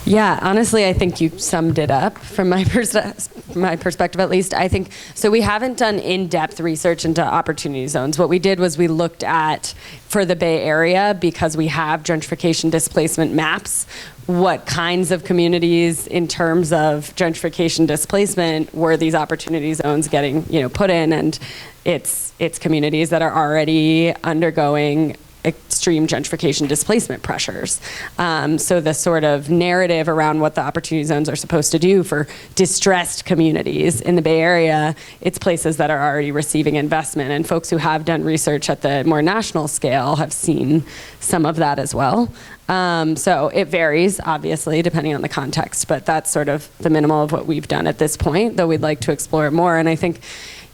Yeah, honestly, I think you summed it up from my perspective, at least. I think, so we haven't done in-depth research into opportunity zones. What we did was we looked at, for the Bay Area, because we have gentrification displacement maps, what kinds of communities in terms of gentrification displacement were these opportunity zones getting, put in, and it's communities that are already undergoing extreme gentrification displacement pressures. So the sort of narrative around what the opportunity zones are supposed to do for distressed communities in the Bay Area, it's places that are already receiving investment, and folks who have done research at the more national scale have seen some of that as well. So it varies, obviously, depending on the context, but that's sort of the minimal of what we've done at this point, though we'd like to explore it more. And I think,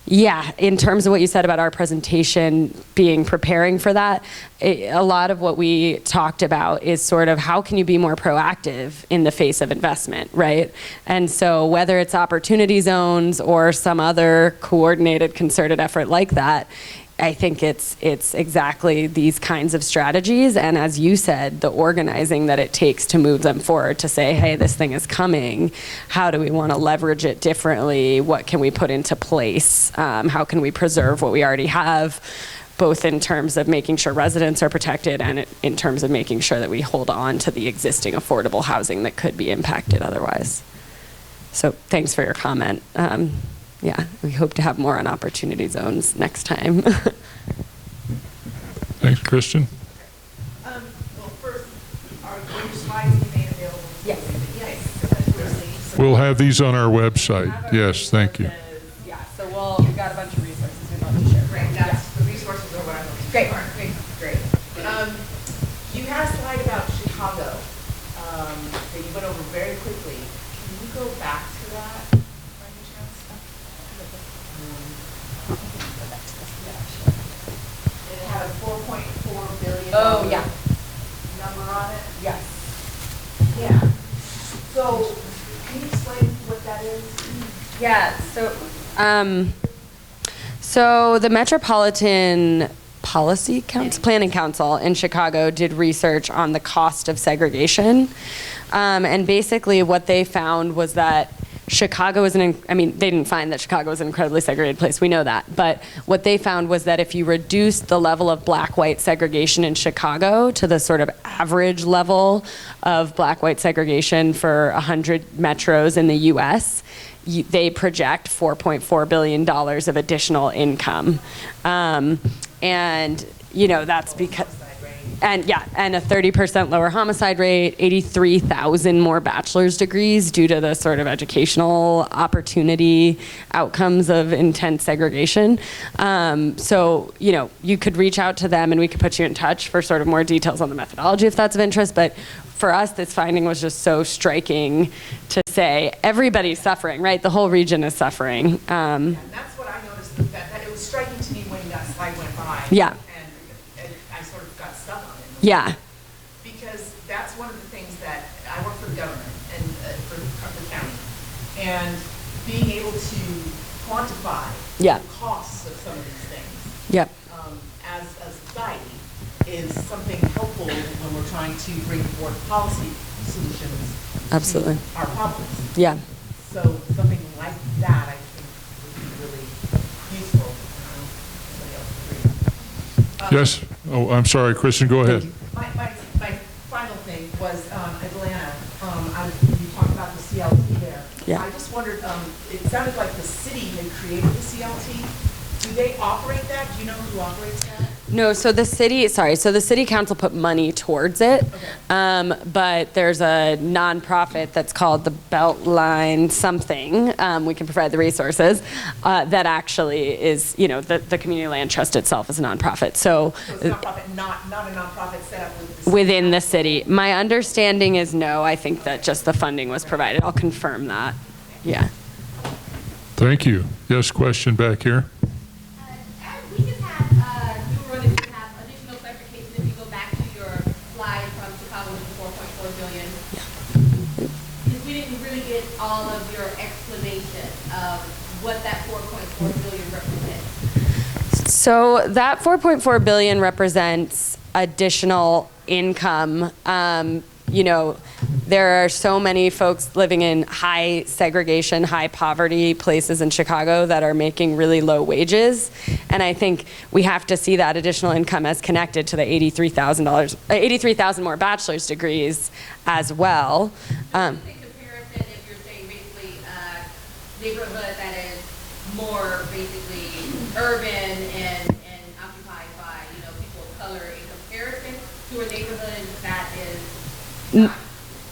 yeah, in terms of what you said about our presentation preparing for that, a lot of what we talked about is sort of how can you be more proactive in the face of investment, right? And so whether it's opportunity zones or some other coordinated, concerted effort like that, I think it's exactly these kinds of strategies, and as you said, the organizing that it takes to move them forward, to say, hey, this thing is coming, how do we want to leverage it differently, what can we put into place, how can we preserve what we already have, both in terms of making sure residents are protected and in terms of making sure that we hold on to the existing affordable housing that could be impacted otherwise. So thanks for your comment. Yeah, we hope to have more on opportunity zones next time. Thanks, Kristen. Well, first, are your slides be made available? Yes. Yes. We'll have these on our website. Yes, thank you. Yeah, so we've got a bunch of resources we'd love to share. Great, the resources are what I'm looking for. Great. You had a slide about Chicago that you went over very quickly. Can you go back to that? It had a $4.4 billion number on it? Yes. Yeah. So, can you explain what that is? Yeah, so the Metropolitan Planning Council in Chicago did research on the cost of segregation. And basically what they found was that Chicago is they didn't find that Chicago was an incredibly segregated place. We know that. But what they found was that if you reduce the level of black-white segregation in Chicago to the sort of average level of black-white segregation for 100 metros in the U.S., they project $4.4 billion of additional income. And, that's because... And a 30% lower homicide rate, 83,000 more bachelor's degrees due to the sort of educational opportunity outcomes of intense segregation. So, you could reach out to them and we could put you in touch for sort of more details on the methodology if that's of interest. But for us, this finding was just so striking to say everybody's suffering, right? The whole region is suffering. And that's what I noticed, that it was striking to me when that slide went by. Yeah. Yeah. Because that's one of the things that I work for the government and for the county, and being able to quantify the costs of some of these things. Yep. as a society is something helpful when we're trying to bring forth policy solutions Absolutely. to our problems. Yeah. So something like that, I think, would be really useful. Somebody else agree. Yes? Oh, I'm sorry, Kristen, go ahead. My final thing was Atlanta. You talked about the CLT there. Yeah. I just wondered, it sounded like the city had created the CLT. Do they operate that? Do you know who operates that? No, so the city council put money towards it, but there's a nonprofit that's called the Beltline something, we can provide the resources, that actually is, the Community Land Trust itself is a nonprofit. So it's a nonprofit, not a nonprofit set up with the city. Within the city. My understanding is no, I think that just the funding was provided. I'll confirm that. Yeah. Thank you. Yes, question back here. We just had, you were running to have additional clarification if you go back to your slide from Chicago with the 4.4 billion. Because we didn't really get all of your explanation of what that 4.4 billion represents. So that 4.4 billion represents additional income. There are so many folks living in high segregation, high poverty places in Chicago that are making really low wages. And I think we have to see that additional income as connected to the $83,000 more bachelor's degrees as well. Comparison, if you're saying basically neighborhood that is more basically urban and occupied by people of color in comparison to a neighborhood that is not.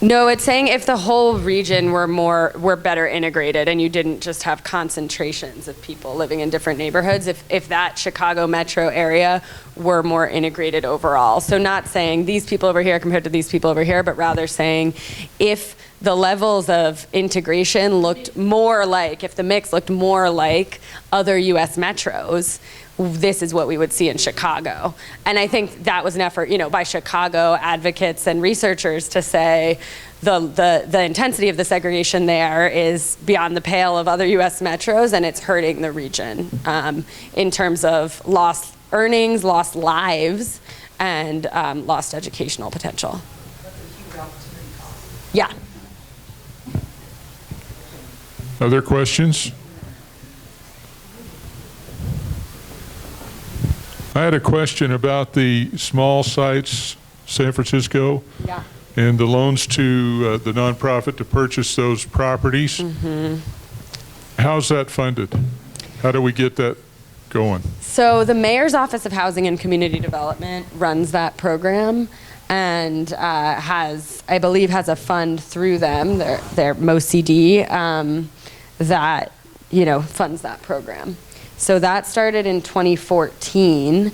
No, it's saying if the whole region were better integrated and you didn't just have concentrations of people living in different neighborhoods, if that Chicago metro area were more integrated overall. So not saying these people over here compared to these people over here, but rather saying if the levels of integration looked more like, if the mix looked more like other US metros, this is what we would see in Chicago. And I think that was an effort, by Chicago advocates and researchers to say the intensity of the segregation there is beyond the pale of other US metros, and it's hurting the region in terms of lost earnings, lost lives, and lost educational potential. That's a huge opportunity cost. Yeah. Other questions? I had a question about the small sites, San Francisco, Yeah. and the loans to the nonprofit to purchase those properties. Mm-hmm. How's that funded? How do we get that going? So the Mayor's Office of Housing and Community Development runs that program and I believe has a fund through them, their MoCD, that, funds that program. So that started in 2014,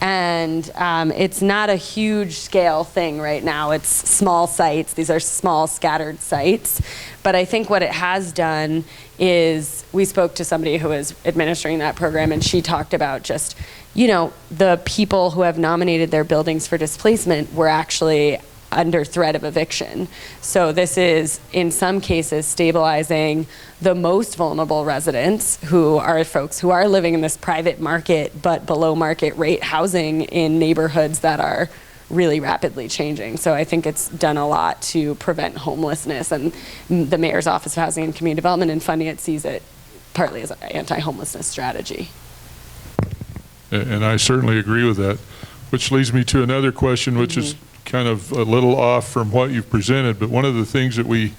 and it's not a huge scale thing right now. It's small sites. These are small scattered sites. But I think what it has done is we spoke to somebody who was administering that program, and she talked about just, the people who have nominated their buildings for displacement were actually under threat of eviction. So this is, in some cases, stabilizing the most vulnerable residents, who are folks who are living in this private market but below market rate housing in neighborhoods that are really rapidly changing. So I think it's done a lot to prevent homelessness, and the Mayor's Office of Housing and Community Development and funding it sees it partly as an anti-homelessness strategy. And I certainly agree with that, which leads me to another question, which is kind of a little off from what you've presented, but one of the things that we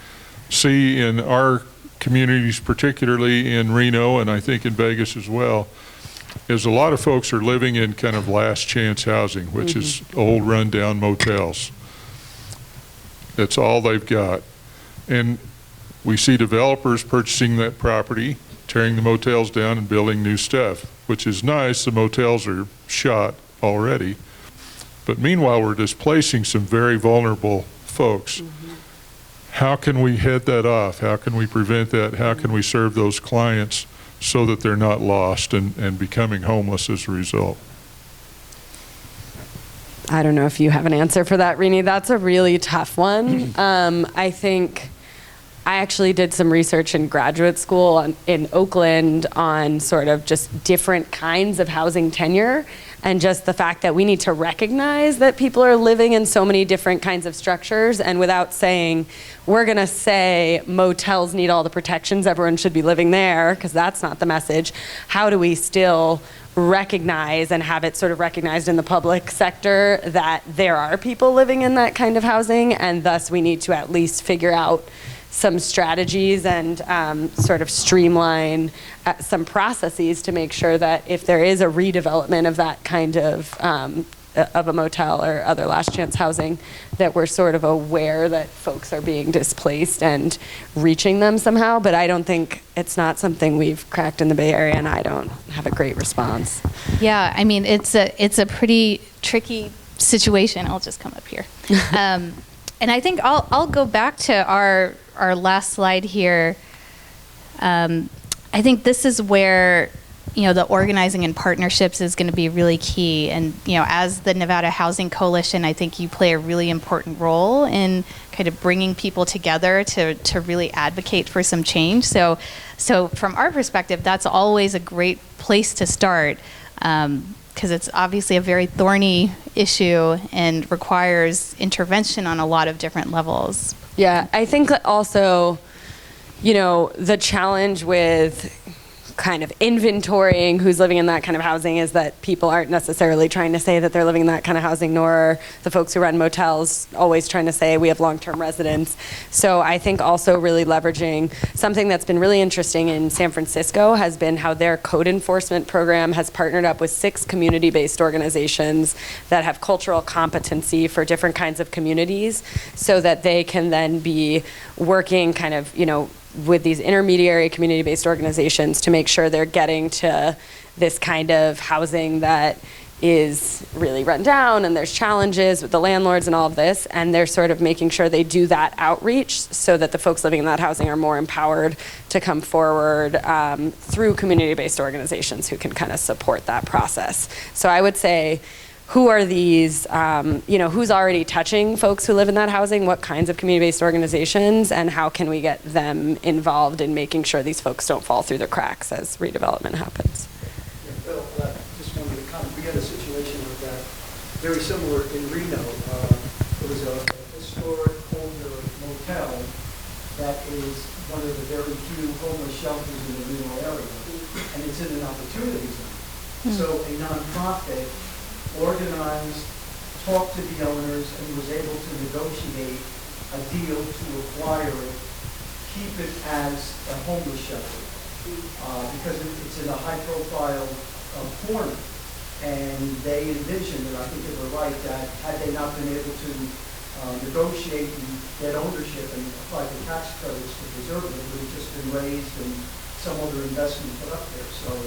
see in our communities, particularly in Reno and I think in Vegas as well, is a lot of folks are living in kind of last chance housing, which is old rundown motels. That's all they've got. And we see developers purchasing that property, tearing the motels down and building new stuff, which is nice. The motels are shot already. But meanwhile, we're displacing some very vulnerable folks. How can we head that off? How can we prevent that? How can we serve those clients so that they're not lost and becoming homeless as a result? I don't know if you have an answer for that, Renee. That's a really tough one. I think I actually did some research in graduate school in Oakland on sort of just different kinds of housing tenure. and just the fact that we need to recognize that people are living in so many different kinds of structures, and without saying, we're going to say motels need all the protections, everyone should be living there, because that's not the message. How do we still recognize and have it sort of recognized in the public sector that there are people living in that kind of housing, and thus we need to at least figure out some strategies and sort of streamline some processes to make sure that if there is a redevelopment of that kind of a motel or other last chance housing, that we're sort of aware that folks are being displaced and reaching them somehow. But I don't think, it's not something we've cracked in the Bay Area, and I don't have a great response. Yeah, I mean, it's a pretty tricky situation. I'll just come up here. And I think I'll go back to our last slide here. I think this is where, the organizing and partnerships is going to be really key. And, as the Nevada Housing Coalition, I think you play a really important role in kind of bringing people together to really advocate for some change. So from our perspective, that's always a great place to start, because it's obviously a very thorny issue and requires intervention on a lot of different levels. Yeah, I think that also, the challenge with kind of inventorying who's living in that kind of housing is that people aren't necessarily trying to say that they're living in that kind of housing, nor are the folks who run motels always trying to say we have long-term residents. So I think also really leveraging something that's been really interesting in San Francisco has been how their code enforcement program has partnered up with 6 community-based organizations that have cultural competency for different kinds of communities, so that they can then be working kind of, with these intermediary community-based organizations to make sure they're getting to this kind of housing that is really run down, and there's challenges with the landlords and all of this, and they're sort of making sure they do that outreach so that the folks living in that housing are more empowered to come forward through community-based organizations who can kind of support that process. So I would say, who are these, who's already touching folks who live in that housing, what kinds of community-based organizations, and how can we get them involved in making sure these folks don't fall through the cracks as redevelopment happens? Yeah, Bill, just wanted to comment. We had a situation like that, very similar in Reno. There was a historic older motel that is one of the very few homeless shelters in the Reno area, and it's in an opportunity zone. So a nonprofit organized, talked to the owners, and was able to negotiate a deal to acquire it, keep it as a homeless shelter, because it's in a high-profile corner. And they envisioned, and I think they were right, that had they not been able to negotiate and get ownership and apply for tax credits to preserve it, it would have just been raised and some other investment put up there. So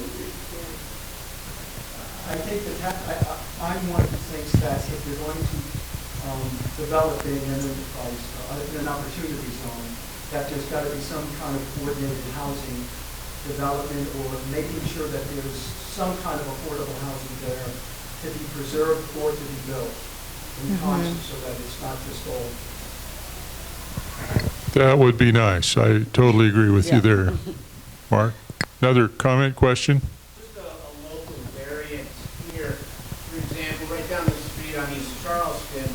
I think that I'm one who thinks that if you're going to develop an enterprise, an opportunity zone, that there's got to be some kind of coordinated housing development, or making sure that there's some kind of affordable housing there to be preserved or to be built in concert, so that it's not just all. That would be nice. I totally agree with you there. Mark, another comment, question? Just a local variant here. For example, right down the street on East Charleston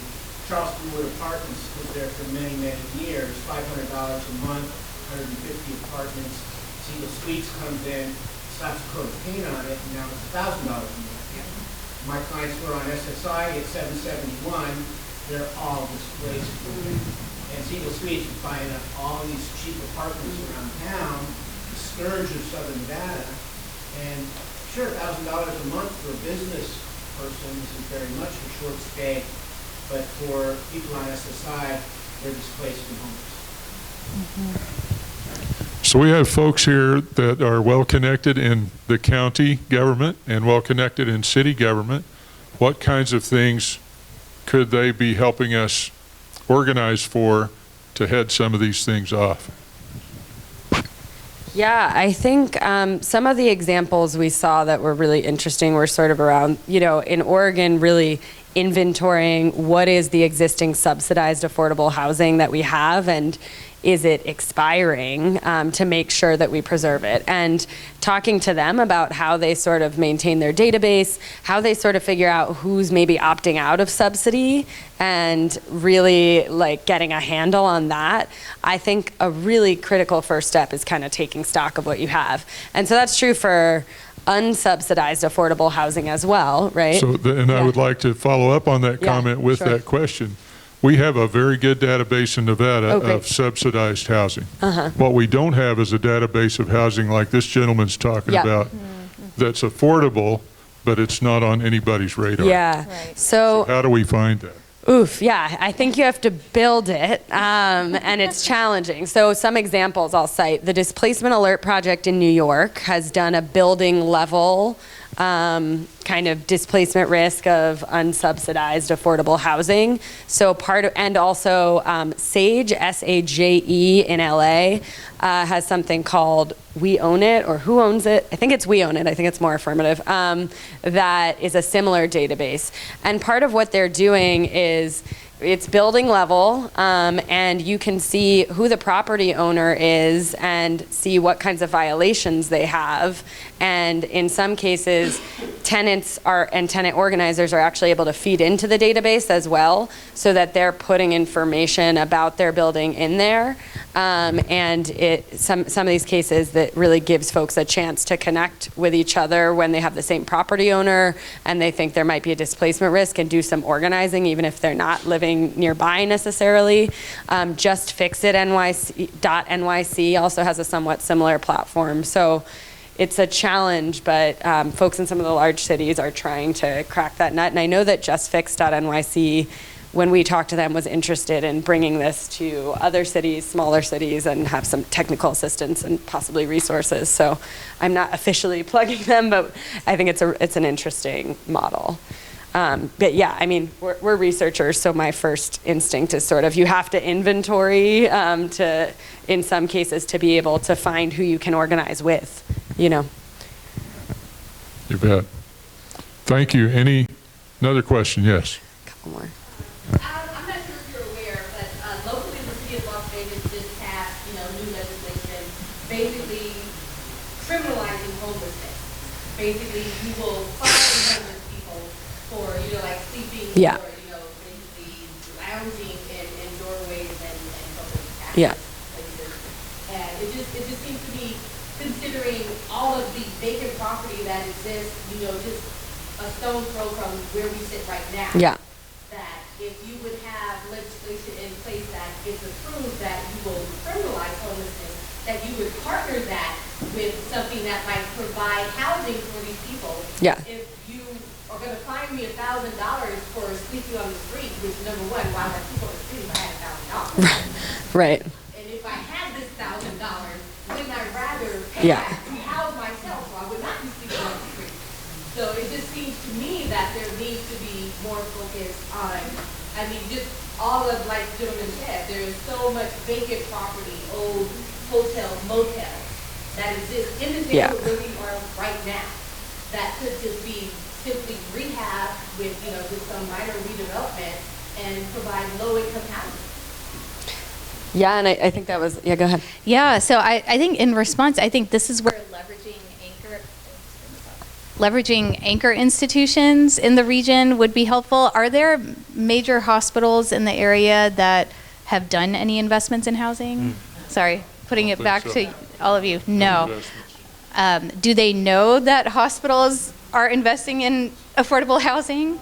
Wood Apartments was there for many, many years, $500 a month, 150 apartments. Single Suites comes in, slaps a coat of paint on it, and now it's $1,000 a month. My clients were on SSI at 771. They're all displaced. And Single Suites is buying up all these cheap apartments around town, the scourge of Southern Nevada. And sure, $1,000 a month for a business person isn't very much for short stay, but for people on SSI, they're displaced and homeless. So we have folks here that are well connected in the county government and well connected in city government. What kinds of things could they be helping us organize for to head some of these things off? Yeah, I think some of the examples we saw that were really interesting were sort of around, in Oregon, really inventorying what is the existing subsidized affordable housing that we have, and is it expiring, to make sure that we preserve it. And talking to them about how they sort of maintain their database, how they sort of figure out who's maybe opting out of subsidy, and really like getting a handle on that. I think a really critical first step is kind of taking stock of what you have. And so that's true for unsubsidized affordable housing as well, right? So, I would like to follow up on that Yeah, comment with sure. that question. We have a very good database in Nevada Okay. of subsidized housing. What we don't have is a database of housing like this gentleman's talking Yeah. about that's affordable, but it's not on anybody's radar. Yeah. Right. So How do we find that? oof, yeah, I think you have to build it, and it's challenging. So some examples I'll cite. The Displacement Alert Project in New York has done a building level kind of displacement risk of unsubsidized affordable housing. So and also SAGE, S-A-J-E in LA, has something called We Own It, or Who Owns It? I think it's We Own It. I think it's more affirmative. That is a similar database. And part of what they're doing is it's building level, and you can see who the property owner is and see what kinds of violations they have. And in some cases, tenants and tenant organizers are actually able to feed into the database as well, so that they're putting information about their building in there. And some of these cases that really gives folks a chance to connect with each other when they have the same property owner and they think there might be a displacement risk, and do some organizing even if they're not living nearby necessarily. Just Fix It NYC also has a somewhat similar platform. So it's a challenge, but folks in some of the large cities are trying to crack that nut. And I know that JustFix.NYC, when we talked to them, was interested in bringing this to other cities, smaller cities, and have some technical assistance and possibly resources. So I'm not officially plugging them, but I think it's an interesting model. But yeah, I mean, we're researchers, so my first instinct is sort of you have to inventory in some cases, to be able to find who you can organize with, you know. You bet. Thank you. Another question? Yes. A couple more. I'm not sure if you're aware, but locally the city of Las Vegas just passed, new legislation basically criminalizing homelessness. Basically, you will fine homeless people for, like sleeping Yeah. or, basically lounging in doorways and public Yeah. places. And it just seems to me, considering all of the vacant property that exists, just a stone's throw from where we sit right now. Yeah. That if you would have legislation in place that is approved that you will criminalize homelessness, that you would partner that with something that might provide housing for these people. Yeah. If you are going to fine me $1,000 for sleeping on the street, which number one, why would I sleep on the street if I had $1,000? Right. And if I had this $1,000, wouldn't I rather pay Yeah. that to house myself so I would not be sleeping on the street? So it just seems to me that there needs to be more focus on, just all of, like the gentleman said, there is so much vacant property, old hotels, motels, that exist in the Yeah. neighborhood where we are right now, that could just be simply rehab with, just some minor redevelopment and provide low-income housing. Yeah, and I think that was, yeah, go ahead. Yeah, so I think in response, I think this is where leveraging anchor institutions in the region would be helpful. Are there major hospitals in the area that have done any investments in housing? Sorry, putting it back to all of you. No. Do they know that hospitals are investing in affordable housing?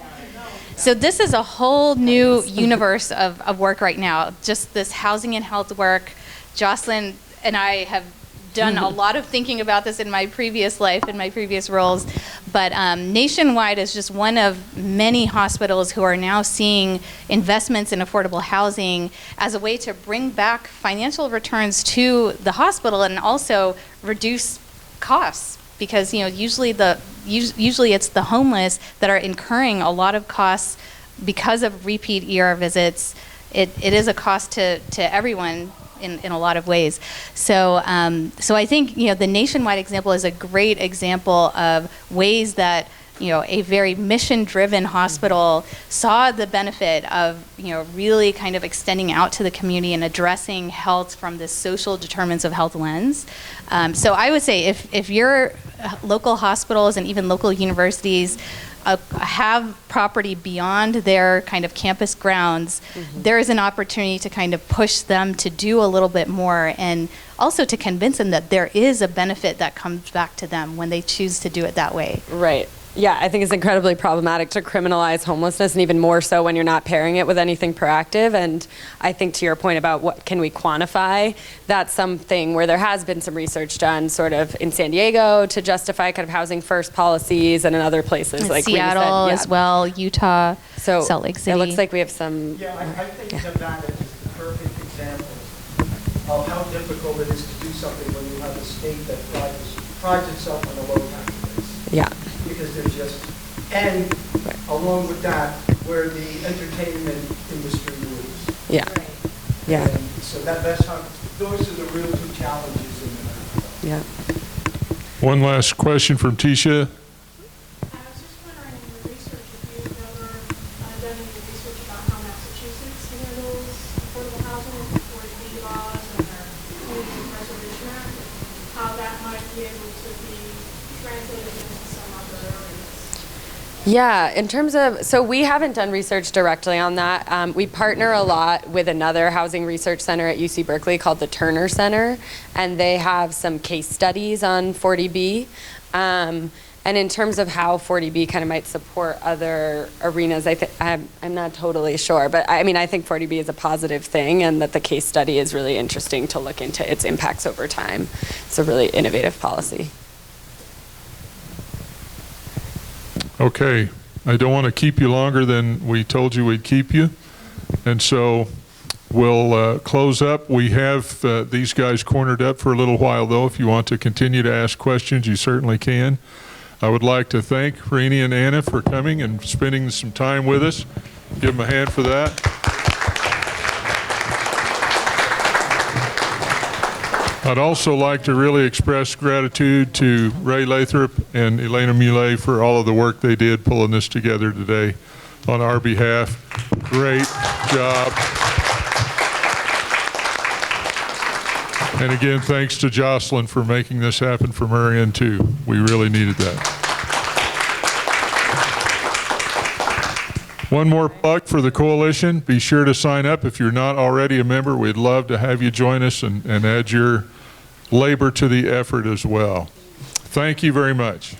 So this is a whole new universe of work right now. Just this housing and health work. Jocelyn and I have done a lot of thinking about this in my previous life, in my previous roles. But Nationwide is just one of many hospitals who are now seeing investments in affordable housing as a way to bring back financial returns to the hospital and also reduce costs. Because usually it's the homeless that are incurring a lot of costs because of repeat ER visits. It is a cost to everyone in a lot of ways. So I think the Nationwide example is a great example of ways that a very mission-driven hospital, saw the benefit of, really kind of extending out to the community and addressing health from this social determinants of health lens. So I would say if your local hospitals and even local universities have property beyond their kind of campus grounds, there is an opportunity to kind of push them to do a little bit more, and also to convince them that there is a benefit that comes back to them when they choose to do it that way. Right. Yeah, I think it's incredibly problematic to criminalize homelessness, and even more so when you're not pairing it with anything proactive. And I think to your point about what can we quantify, that's something where there has been some research done sort of in San Diego to justify kind of housing first policies, and in other places In like Seattle Reed said, as well, Utah, so Salt Lake City. It looks like we have some. Yeah, I think Nevada is the perfect example of how difficult it is to do something when you have a state that prides itself on a low tax base. Yeah. Because there's just, and along with that, where the entertainment industry moves. Yeah. Yeah. And so that's how, those are the real two challenges in Nevada. Yeah. One last question from Tisha. I was just wondering in your research if you've ever done any research about how Massachusetts handles affordable housing for the laws and their Community Preservation Act, how that might be able to be translated into some other areas. Yeah, in terms of, so we haven't done research directly on that. We partner a lot with another housing research center at UC Berkeley called the Turner Center, and they have some case studies on 40B. And in terms of how 40B kind of might support other arenas, I'm not totally sure, but I mean, I think 40B is a positive thing, and that the case study is really interesting to look into its impacts over time. It's a really innovative policy. Okay, I don't want to keep you longer than we told you we'd keep you. And so we'll close up. We have these guys cornered up for a little while, though. If you want to continue to ask questions, you certainly can. I would like to thank Renee and Anna for coming and spending some time with us. Give them a hand for that. I'd also like to really express gratitude to Ray Lathrop and Elena Muley for all of the work they did pulling this together today on our behalf. Great job. And again, thanks to Jocelyn for making this happen from her end too. We really needed that. One more plug for the coalition. Be sure to sign up if you're not already a member. We'd love to have you join us and add your labor to the effort as well. Thank you very much.